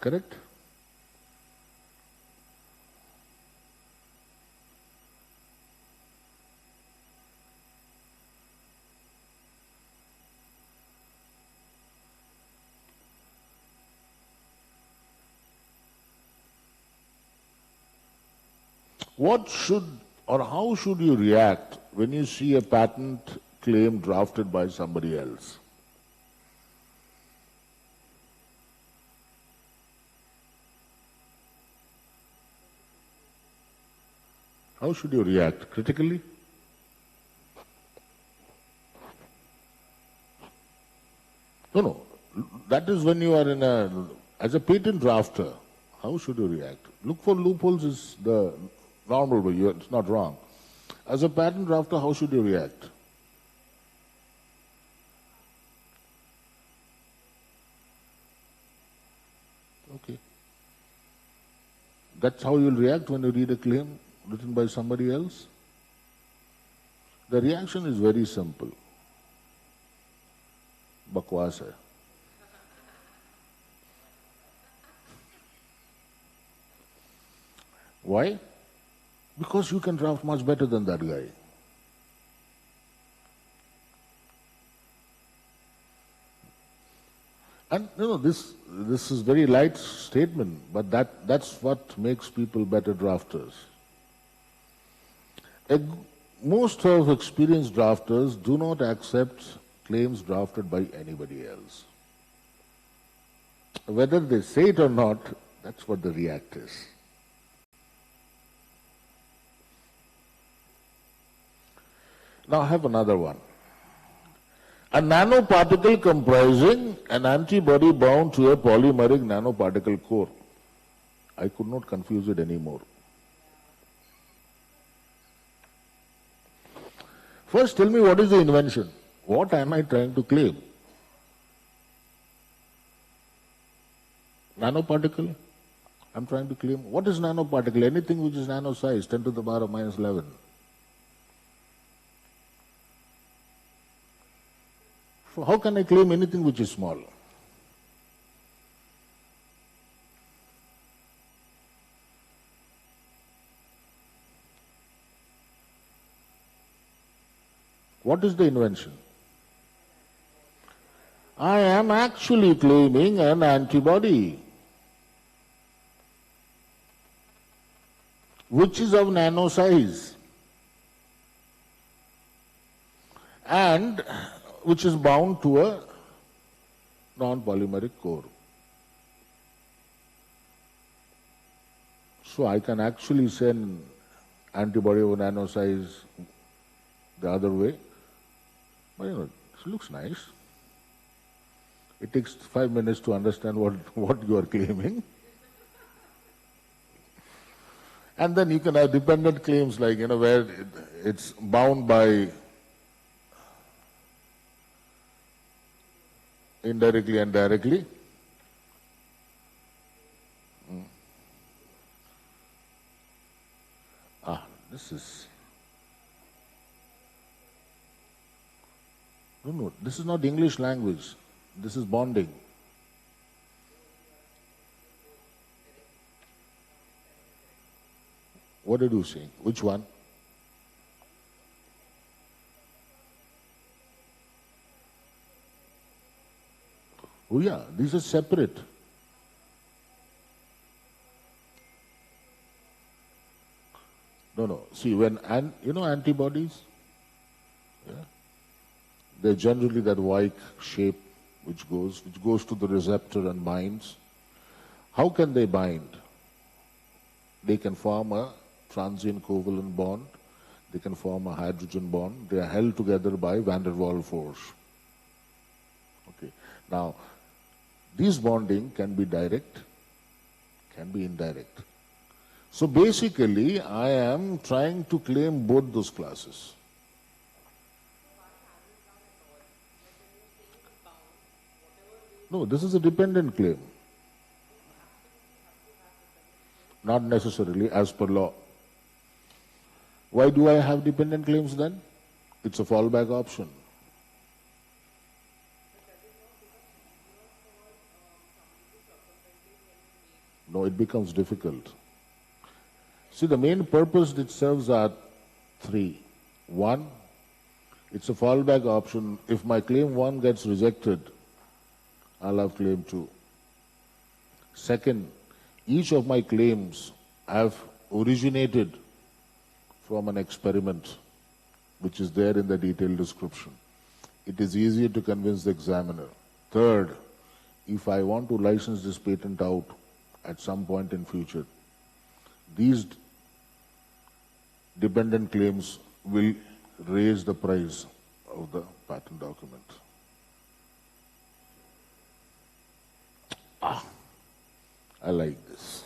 Correct? What should or how should you react when you see a patent claim drafted by somebody else? How should you react? Critically? that is when you are as a patent drafter, how should you react? Look for loopholes is the normal way, it's not wrong. As a patent drafter, how should you react? Okay. That's how you'll react when you read a claim written by somebody else? The reaction is very simple. Bakwas hai. Why? Because you can draft much better than that guy. And this is very light statement, but that's what makes people better drafters. Most of experienced drafters do not accept claims drafted by anybody else. Whether they say it or not, that's what the react is. Now I have another one. A nanoparticle comprising an antibody bound to a polymeric nanoparticle core. I could not confuse it anymore. First, tell me what is the invention? What am I trying to claim? Nanoparticle? I'm trying to claim. What is nanoparticle? Anything which is nano size, 10 to the power of minus 11. So how can I claim anything which is small? What is the invention? I am actually claiming an antibody which is of nano size and which is bound to a non-polymeric core. So I can actually send antibody of nano size the other way. But it looks nice. It takes 5 minutes to understand what you are claiming. And then you can have dependent claims like, where it's bound by indirectly and directly. This is... No, this is not English language. This is bonding. What did you say? Which one? Oh yeah, these are separate. No. See, when antibodies, yeah, they're generally that Y shape which goes to the receptor and binds. How can they bind? They can form a transient covalent bond. They can form a hydrogen bond. They are held together by van der Waals force. Okay. Now, this bonding can be direct, can be indirect. So basically, I am trying to claim both those classes. No, this is a dependent claim. Not necessarily as per law. Why do I have dependent claims then? It's a fallback option. No, it becomes difficult. See, the main purpose it serves are three. One, it's a fallback option. If my claim 1 gets rejected, I'll have claim 2. Second, each of my claims have originated from an experiment which is there in the detailed description. It is easier to convince the examiner. Third, if I want to license this patent out at some point in future, these dependent claims will raise the price of the patent document. I like this.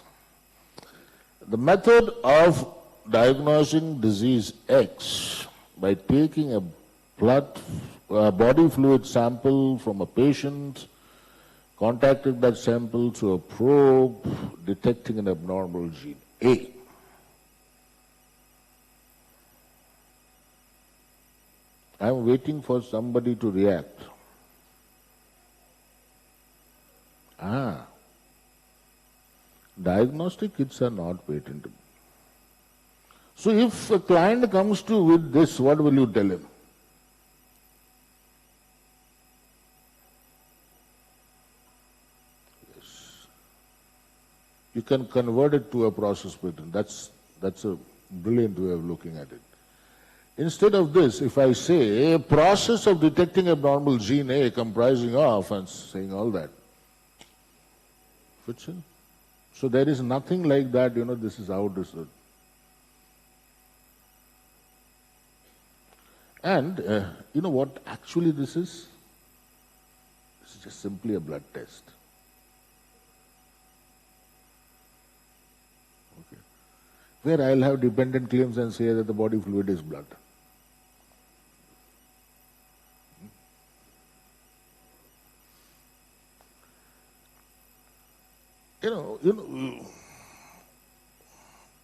The method of diagnosing disease X by taking a body fluid sample from a patient, contacting that sample through a probe, detecting an abnormal gene A. I'm waiting for somebody to react. Diagnostic kits are not patentable. So if a client comes to with this, what will you tell him? Yes. You can convert it to a process patent. That's a brilliant way of looking at it. Instead of this, if I say a process of detecting abnormal gene A comprising of, and saying all that, fits in. So there is nothing like that, this is how this is. And you know what actually this is? This is just simply a blood test. Okay. Where I'll have dependent claims and say that the body fluid is blood.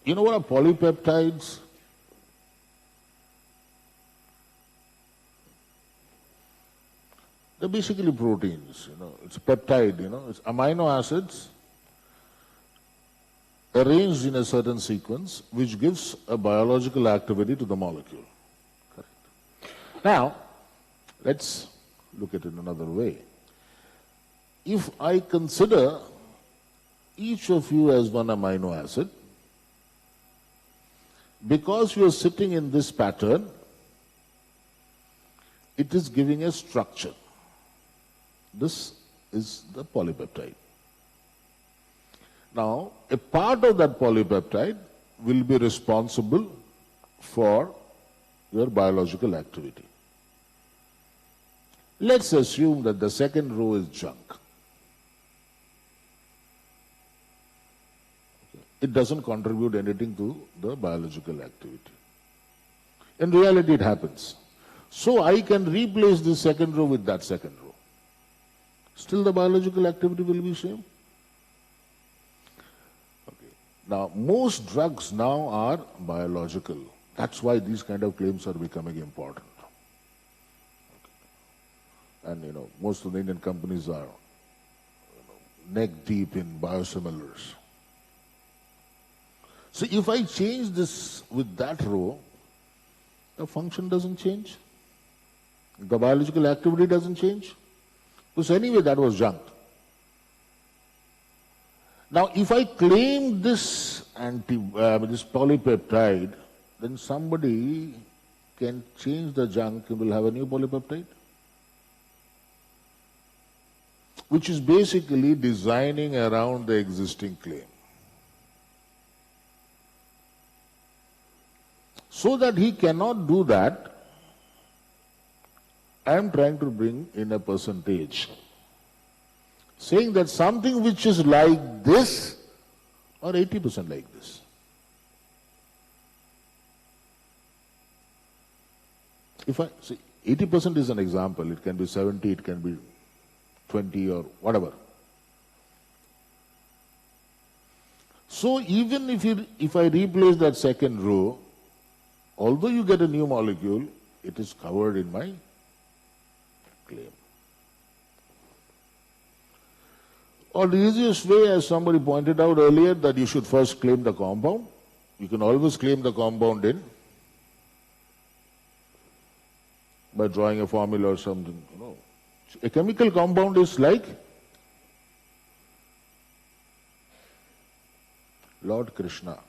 You know what are polypeptides? They're basically proteins, it's a peptide, it's amino acids arranged in a certain sequence which gives a biological activity to the molecule. Correct. Now, let's look at it another way. If I consider each of you as one amino acid, because you are sitting in this pattern, it is giving a structure. This is the polypeptide. Now, a part of that polypeptide will be responsible for your biological activity. Let's assume that the second row is junk. It doesn't contribute anything to the biological activity. In reality, it happens. So I can replace this second row with that second row. Still the biological activity will be same. Okay. Now, most drugs now are biological. That's why these kind of claims are becoming important. Okay. And most of the Indian companies are neck deep in biosimilars. So if I change this with that row, the function doesn't change. The biological activity doesn't change. Because anyway, that was junk. Now, if I claim this this polypeptide, then somebody can change the junk and will have a new polypeptide, which is basically designing around the existing claim. So that he cannot do that, I am trying to bring in a percentage, saying that something which is like this or 80% like this. If I see 80% is an example, it can be 70, it can be 20 or whatever. So even if I replace that second row, although you get a new molecule, it is covered in my claim. Or the easiest way, as somebody pointed out earlier, that you should first claim the compound. You can always claim the compound in by drawing a formula or something. A chemical compound is like Lord Krishna.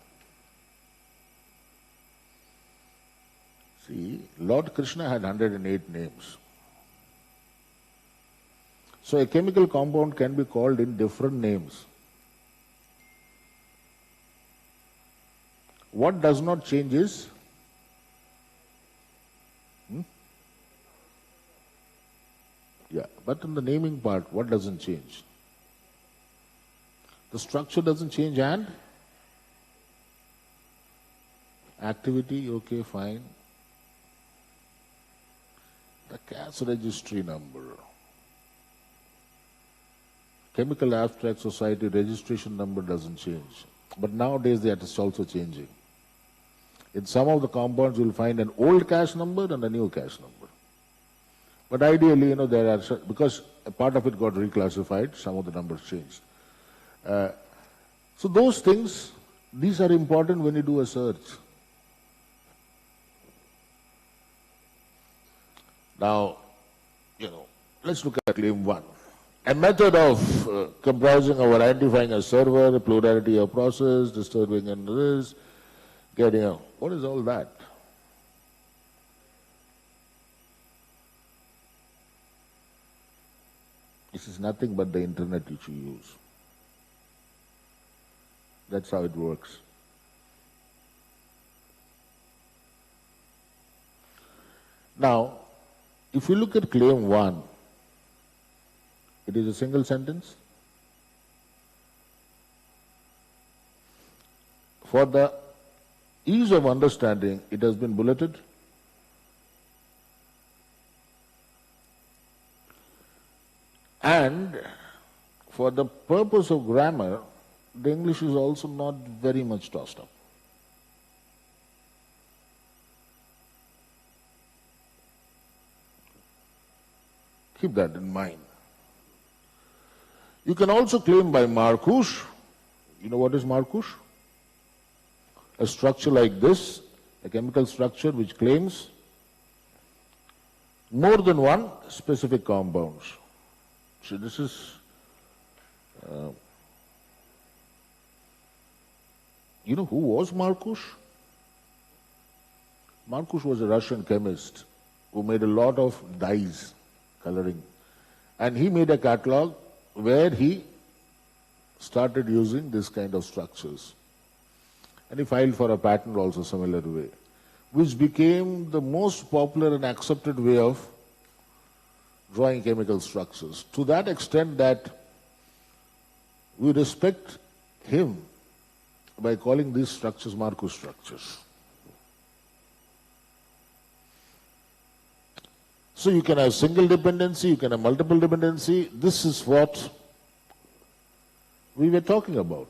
See, Lord Krishna had 108 names. So a chemical compound can be called in different names. What does not change is yeah, but in the naming part, what doesn't change? The structure doesn't change and activity, okay, fine. The CAS registry number. Chemical Abstract Society registration number doesn't change. But nowadays that is also changing. In some of the compounds you'll find an old CAS number and a new CAS number. But ideally, there are, because a part of it got reclassified, some of the numbers changed. So those things, these are important when you do a search. Now, let's look at claim 1. A method of comprising or identifying a server, a plurality of process, disturbing and this, getting out. What is all that? This is nothing but the internet which you use. That's how it works. Now, if you look at claim 1, it is a single sentence. For the ease of understanding, it has been bulleted. And for the purpose of grammar, the English is also not very much tossed up. Keep that in mind. You can also claim by Marcouche. You know what is Marcouche? A structure like this, a chemical structure which claims more than one specific compound. So this is, who was Marcouche? Marcouche was a Russian chemist who made a lot of dyes, coloring. And he made a catalog where he started using this kind of structures. And he filed for a patent also similar way, which became the most popular and accepted way of drawing chemical structures. To that extent that we respect him by calling these structures Marcouche structures. So you can have single dependency, you can have multiple dependency. This is what we were talking about.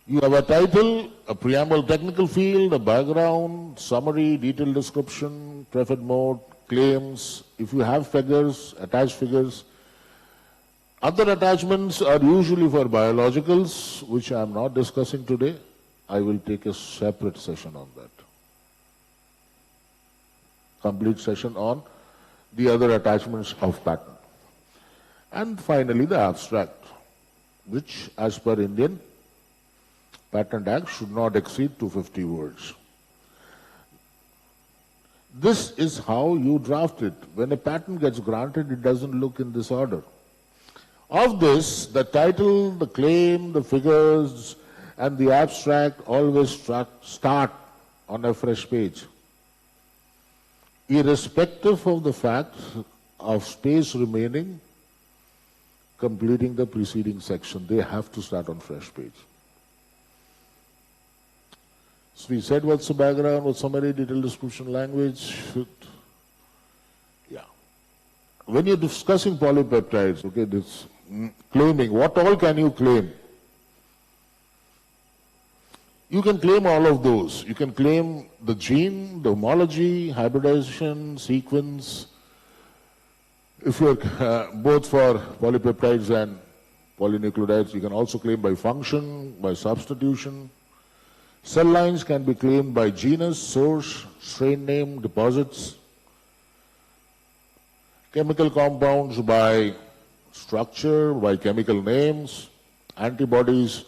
You have a title, a preamble technical field, a background, summary, detailed description, preferred mode, claims. If you have figures, attached figures. Other attachments are usually for biologicals, which I am not discussing today. I will take a separate session on that. Complete session on the other attachments of patent. And finally the abstract, which as per Indian Patent Act should not exceed 250 words. This is how you draft it. When a patent gets granted, it doesn't look in this order. Of this, the title, the claim, the figures, and the abstract always start on a fresh page, irrespective of the fact of space remaining completing the preceding section. They have to start on fresh page. So we said what's the background, what's summary, detailed description, language. Yeah. When you're discussing polypeptides, okay, this claiming, what all can you claim? You can claim all of those. You can claim the gene, the homology, hybridization, sequence. If you're both for polypeptides and polynucleotides, you can also claim by function, by substitution. Cell lines can be claimed by genus, source, strain name, deposits. Chemical compounds by structure, by chemical names. Antibodies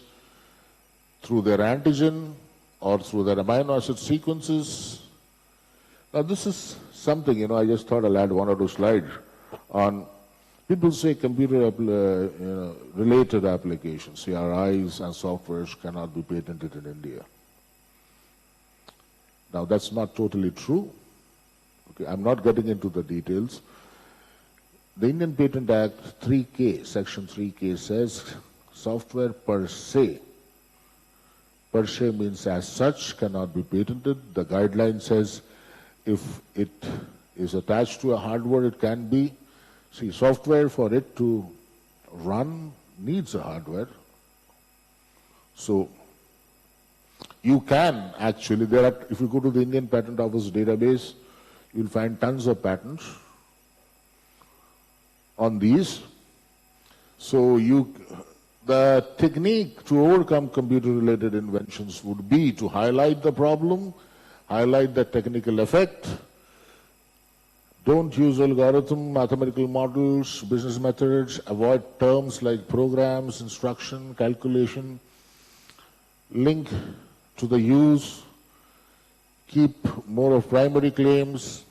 through their antigen or through their amino acid sequences. Now this is something, I just thought I'll add one or two slides on. People say computer related applications, CRIs and softwares cannot be patented in India. Now that's not totally true. Okay, I'm not getting into the details. The Indian Patent Act 3K, Section 3K says software per se. Per se means as such, cannot be patented. The guideline says if it is attached to a hardware, it can be. See, software for it to run needs a hardware. So you can actually, if you go to the Indian Patent Office database, you'll find tons of patents on these. So the technique to overcome computer-related inventions would be to highlight the problem, highlight the technical effect. Don't use algorithm, mathematical models, business methods. Avoid terms like programs, instruction, calculation. Link to the use. Keep more of primary claims.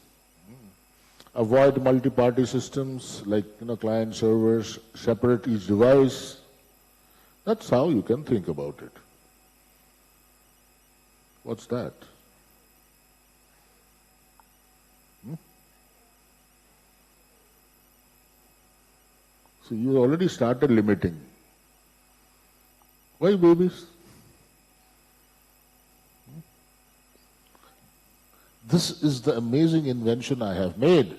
Avoid multi-party systems like client servers. Separate each device. That's how you can think about it. What's that? So you already started limiting. Why babies? This is the amazing invention I have made.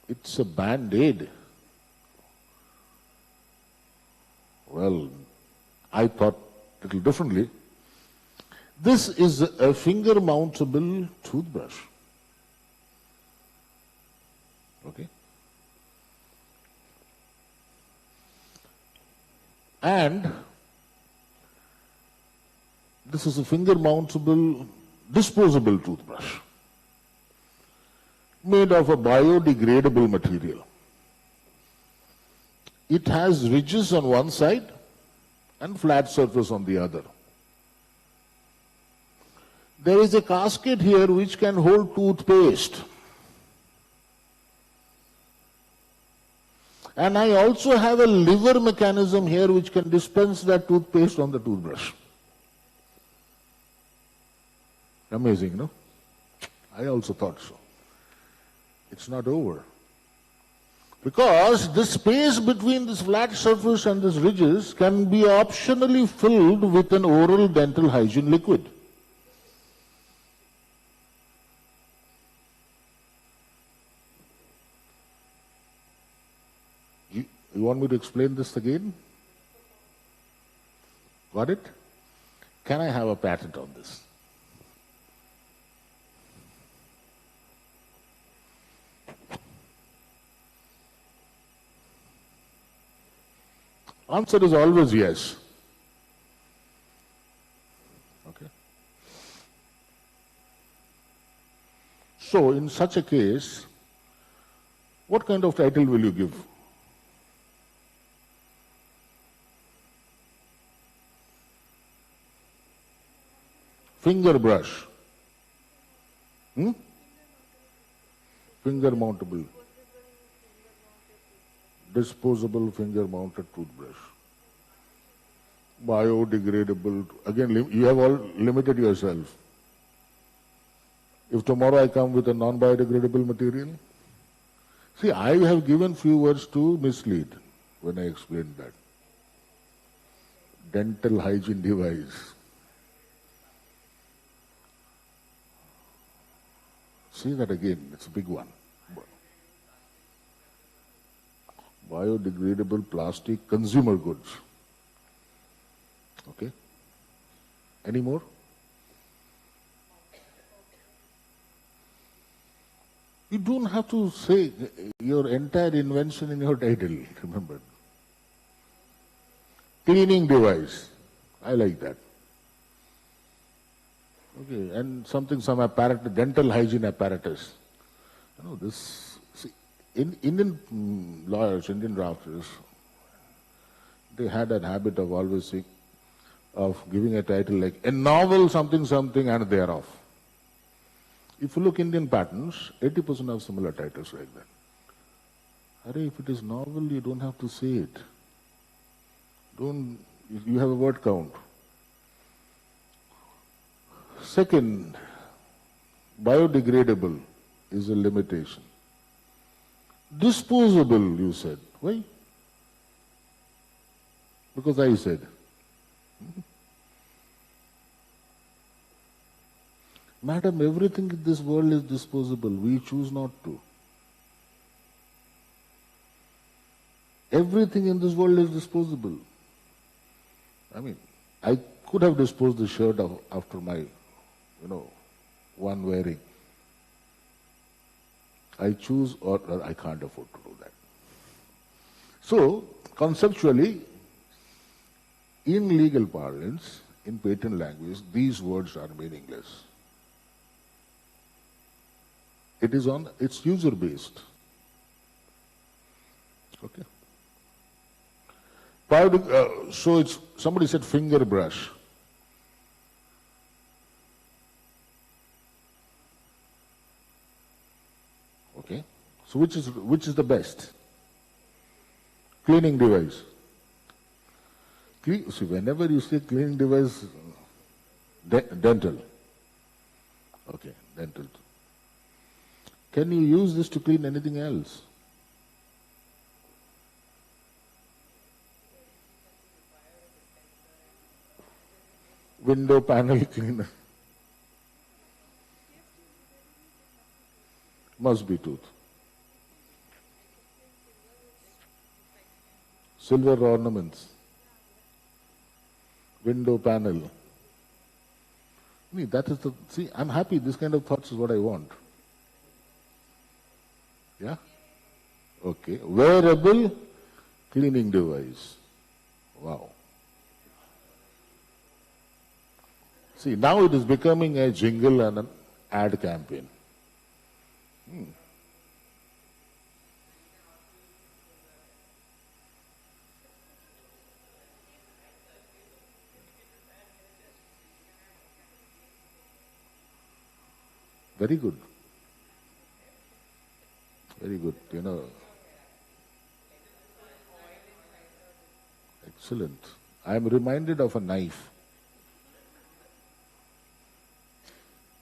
It's a band-aid. Well, I thought a little differently. This is a finger-mountable toothbrush. Okay? And this is a finger-mountable disposable toothbrush made of a biodegradable material. It has ridges on one side and flat surface on the other. There is a casket here which can hold toothpaste. And I also have a lever mechanism here which can dispense that toothpaste on the toothbrush. Amazing, no? I also thought so. It's not over. Because the space between this flat surface and these ridges can be optionally filled with an oral dental hygiene liquid. You want me to explain this again? Got it? Can I have a patent on this? Answer is always yes. Okay. So, in such a case, what kind of title will you give? Finger brush. Finger mountable. Disposable finger mounted toothbrush. Biodegradable. Again, you have all limited yourself. If tomorrow I come with a non-biodegradable material, see, I have given few words to mislead when I explained that. Dental hygiene device. See that again, it's a big one. Biodegradable plastic consumer goods. Okay? Any more? You don't have to say your entire invention in your title, remember. Cleaning device. I like that. Okay, and some apparatus, dental hygiene apparatus. You know, this, see, Indian lawyers, Indian drafters, they had that habit of always saying, of giving a title like a novel something something and they are off. If you look Indian patents, 80% have similar titles like that. If it is novel, you don't have to say it. You have a word count. Second, biodegradable is a limitation. Disposable, you said. Why? Because I said. Madam, everything in this world is disposable. We choose not to. Everything in this world is disposable. I mean, I could have disposed the shirt after my, one wearing. I choose or I can't afford to do that. So, conceptually, in legal parlance, in patent language, these words are meaningless. It's user-based. Okay. So somebody said finger brush. Okay. So which is the best? Cleaning device. See, whenever you say cleaning device, dental. Okay, dental. Can you use this to clean anything else? Window panel cleaner. Must be tooth. Silver ornaments. Window panel. See, I'm happy. This kind of thoughts is what I want. Yeah? Okay. Wearable cleaning device. Wow. See, now it is becoming a jingle and an ad campaign. Very good. Very good. Excellent. I am reminded of a knife.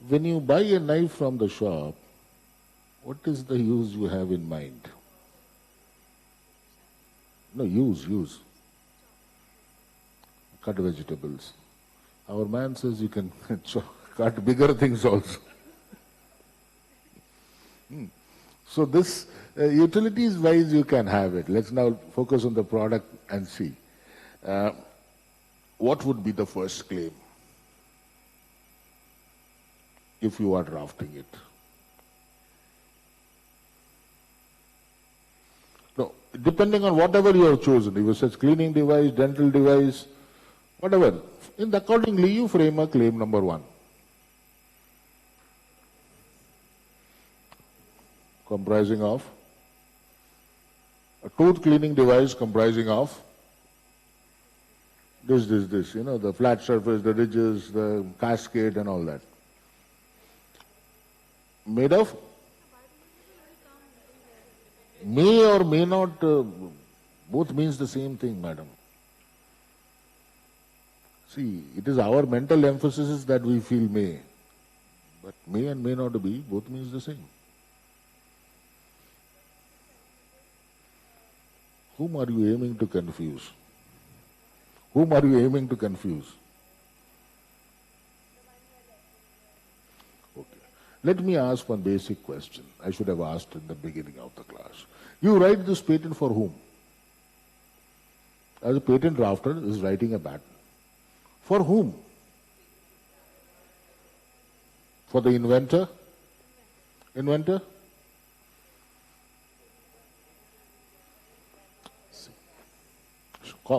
When you buy a knife from the shop, what is the use you have in mind? No, use. Cut vegetables. Our man says you can cut bigger things also. So this, utilities wise you can have it. Let's now focus on the product and see. What would be the first claim if you are drafting it? No, depending on whatever you have chosen, if it says cleaning device, dental device, whatever, accordingly you frame a claim number 1. Comprising of a tooth cleaning device comprising of this, the flat surface, the ridges, the cascade and all that. Made of? May or may not, both means the same thing, madam. See, it is our mental emphasis that we feel may. But may and may not be, both means the same. Whom are you aiming to confuse? Whom are you aiming to confuse? Okay. Let me ask one basic question. I should have asked in the beginning of the class. You write this patent for whom? As a patent drafter is writing a patent. For whom? For the inventor? Inventor?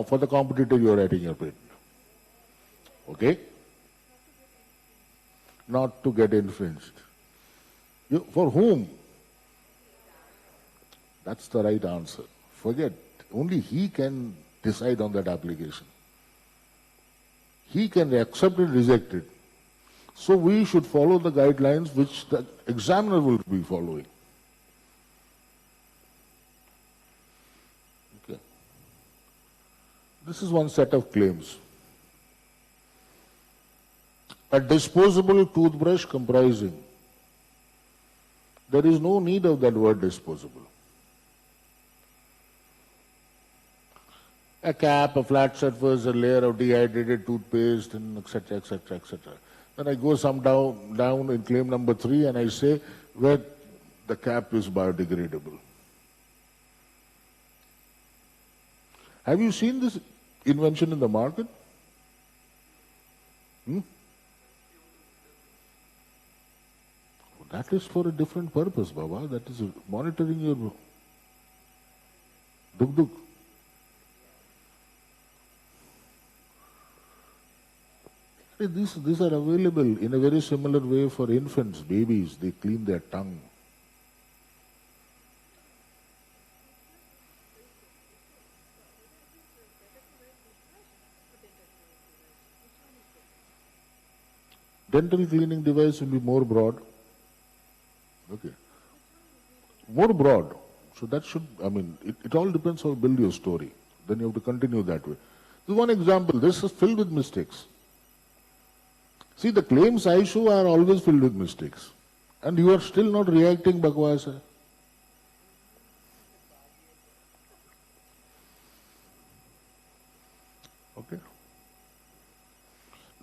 For the competitor you are writing your patent. Okay? Not to get infringed. For whom? That's the right answer. Forget. Only he can decide on that application. He can accept it, reject it. So we should follow the guidelines which the examiner will be following. Okay. This is one set of claims. A disposable toothbrush comprising. There is no need of that word disposable. A cap, a flat surface, a layer of dehydrated toothpaste, and etc., etc., etc. Then I go down in claim number 3 and I say where the cap is biodegradable. Have you seen this invention in the market? That is for a different purpose, Baba. That is monitoring your duk-duk. These are available in a very similar way for infants, babies. They clean their tongue. Dental cleaning device will be more broad. Okay. More broad. So that should, it all depends how you build your story. Then you have to continue that way. This is one example. This is filled with mistakes. See, the claims I show are always filled with mistakes. And you are still not reacting, Bhagwas. Okay.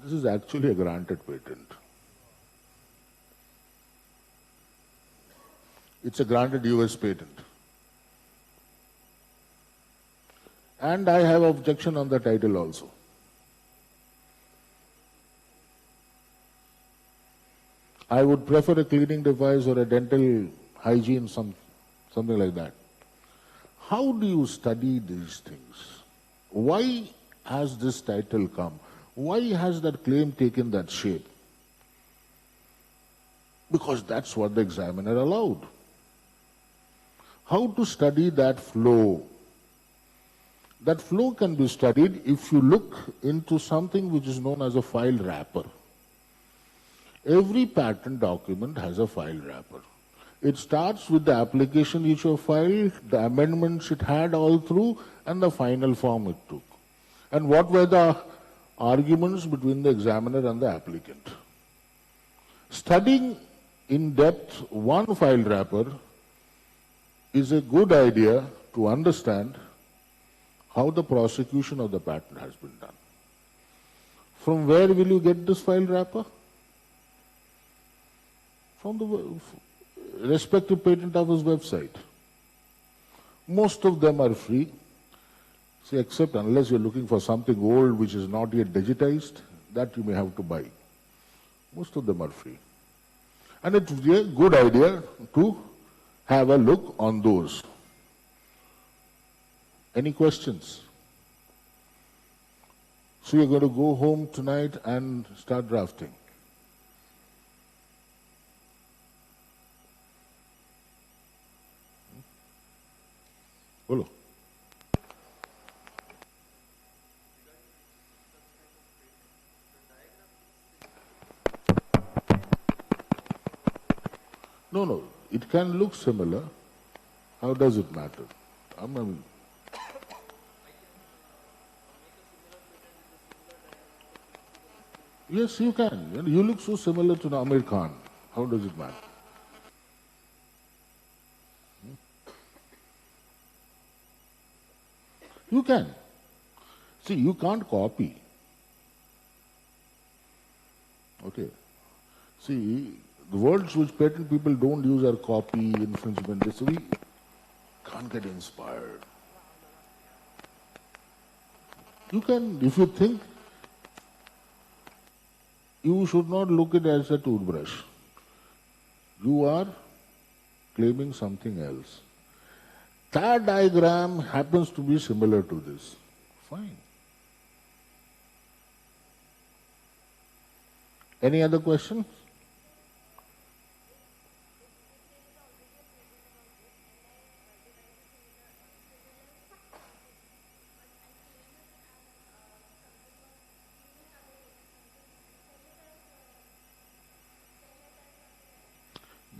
This is actually a granted patent. It's a granted US patent. And I have objection on the title also. I would prefer a cleaning device or a dental hygiene, something like that. How do you study these things? Why has this title come? Why has that claim taken that shape? Because that's what the examiner allowed. How to study that flow? That flow can be studied if you look into something which is known as a file wrapper. Every patent document has a file wrapper. It starts with the application issue of file, the amendments it had all through, and the final form it took. And what were the arguments between the examiner and the applicant. Studying in depth one file wrapper is a good idea to understand how the prosecution of the patent has been done. From where will you get this file wrapper? From the respective patent office website. Most of them are free. See, except unless you're looking for something old which is not yet digitized, that you may have to buy. Most of them are free. And it's a good idea to have a look on those. Any questions? So you're going to go home tonight and start drafting. Bolo. No, it can look similar. How does it matter? Yes, you can. You look so similar to Amir Khan. How does it matter? You can. See, you can't copy. Okay. See, the words which patent people don't use are copy, infringement. So we can't get inspired. You can, if you think, you should not look at it as a toothbrush. You are claiming something else. That diagram happens to be similar to this. Fine. Any other questions?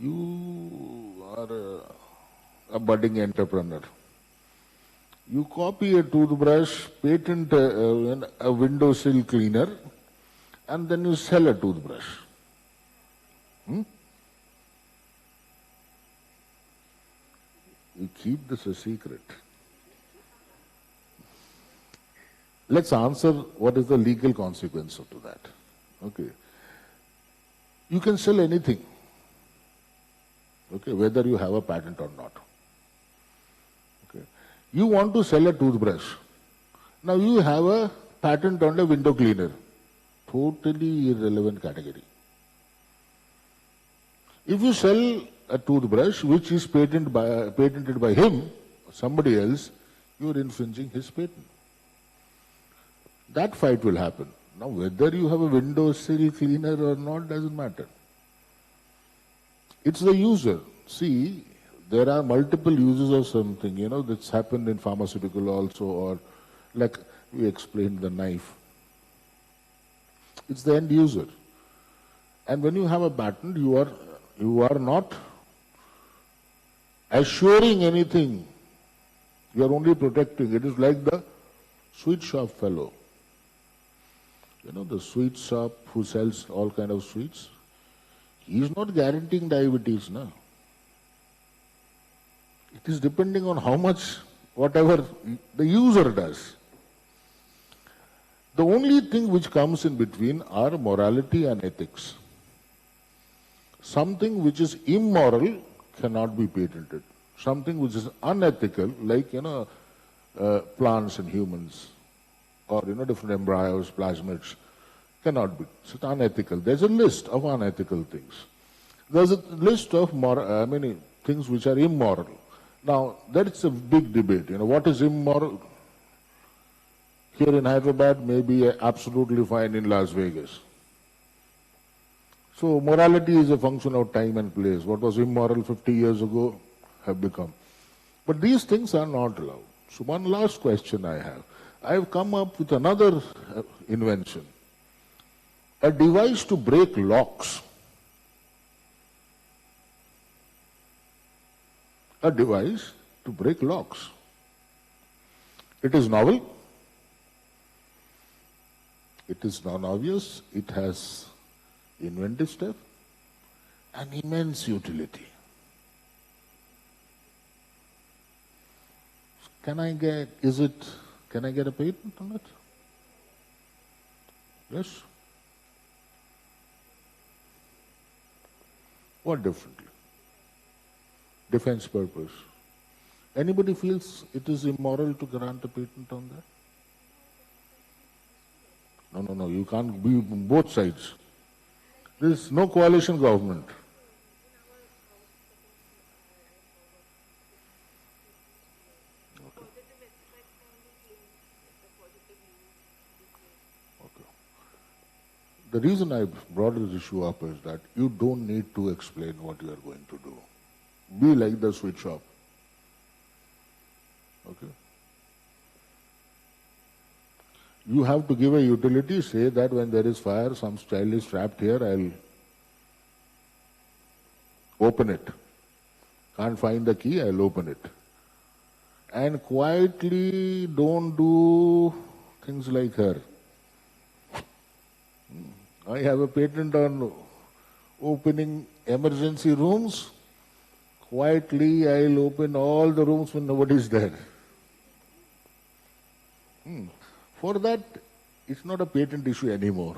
You are a budding entrepreneur. You copy a toothbrush, patent a windowsill cleaner, and then you sell a toothbrush. You keep this a secret. let's answer what is the legal consequence of that. Okay. You can sell anything, okay, whether you have a patent or not. Okay. You want to sell a toothbrush. Now you have a patent on a window cleaner. Totally irrelevant category. If you sell a toothbrush which is patented by him, somebody else, you are infringing his patent. That fight will happen. Now whether you have a window sill cleaner or not doesn't matter. It's the user. See, there are multiple uses of something, that's happened in pharmaceutical also, or like we explained the knife. It's the end user. And when you have a patent, you are not assuring anything. You are only protecting. It is like the sweet shop fellow. The sweet shop who sells all kind of sweets. He is not guaranteeing diabetes, no. It is depending on how much, whatever the user does. The only thing which comes in between are morality and ethics. Something which is immoral cannot be patented. Something which is unethical, like, plants and humans, or, different embryos, plasmids, cannot be. It's unethical. There's a list of unethical things. There's a list of things which are immoral. Now, that's a big debate. What is immoral? Here in Hyderabad may be absolutely fine in Las Vegas. So morality is a function of time and place. What was immoral 50 years ago have become. But these things are not allowed. So one last question I have. I have come up with another invention. A device to break locks. A device to break locks. It is novel. It is non-obvious. It has inventive stuff and immense utility. Can I get a patent on it? Yes? What differently? Defense purpose. Anybody feels it is immoral to grant a patent on that? No, you can't be on both sides. There is no coalition government. The reason I brought this issue up is that you don't need to explain what you are going to do. Be like the sweet shop. Okay? You have to give a utility, say that when there is fire, some child is trapped here, I'll open it. Can't find the key, I'll open it. And quietly don't do things like her. I have a patent on opening emergency rooms. Quietly, I'll open all the rooms when nobody is there. For that, it's not a patent issue anymore.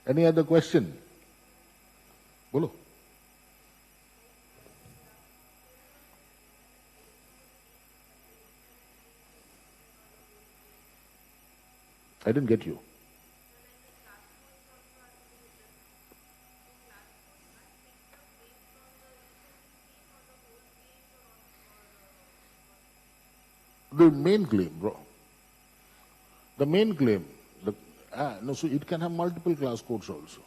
Any other question? Bolo. I didn't get you. The main claim, bro. The main claim. So it can have multiple class codes also.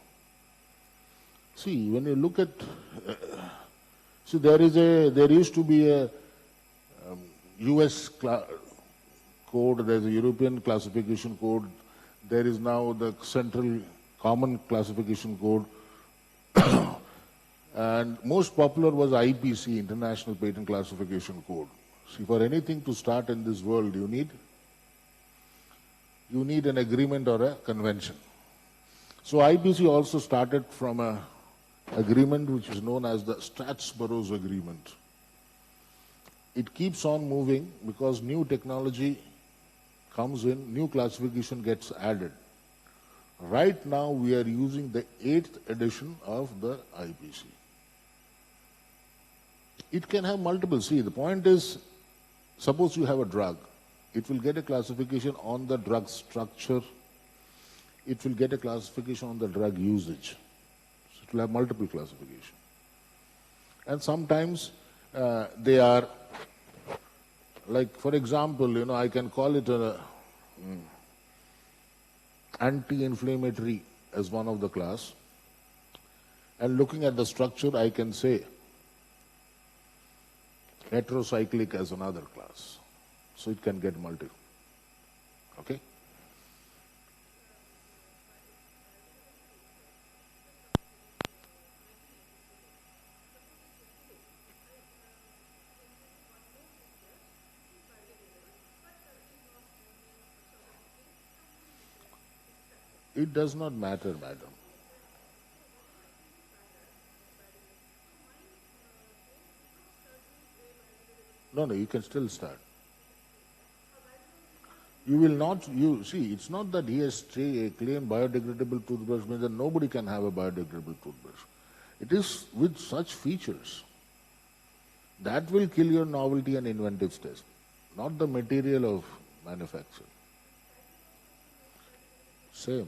See, when you look at, there used to be a US code, there's a European classification code, there is now the central common classification code, and most popular was IPC, International Patent Classification Code. See, for anything to start in this world, you need an agreement or a convention. So IPC also started from an agreement which is known as the Stratsborough's Agreement. it keeps on moving because new technology comes in, new classification gets added. Right now we are using the 8th edition of the IPC. It can have multiple. See, the point is, suppose you have a drug. It will get a classification on the drug structure. It will get a classification on the drug usage. So it will have multiple classification. And sometimes they are, like for example, I can call it a anti-inflammatory as one of the class. And looking at the structure, I can say heterocyclic as another class. So it can get multiple. Okay? It does not matter, madam. No, you can still start. You will not, see, it's not that he has claimed biodegradable toothbrush means that nobody can have a biodegradable toothbrush. It is with such features. That will kill your novelty and inventive test, not the material of manufacture. Same.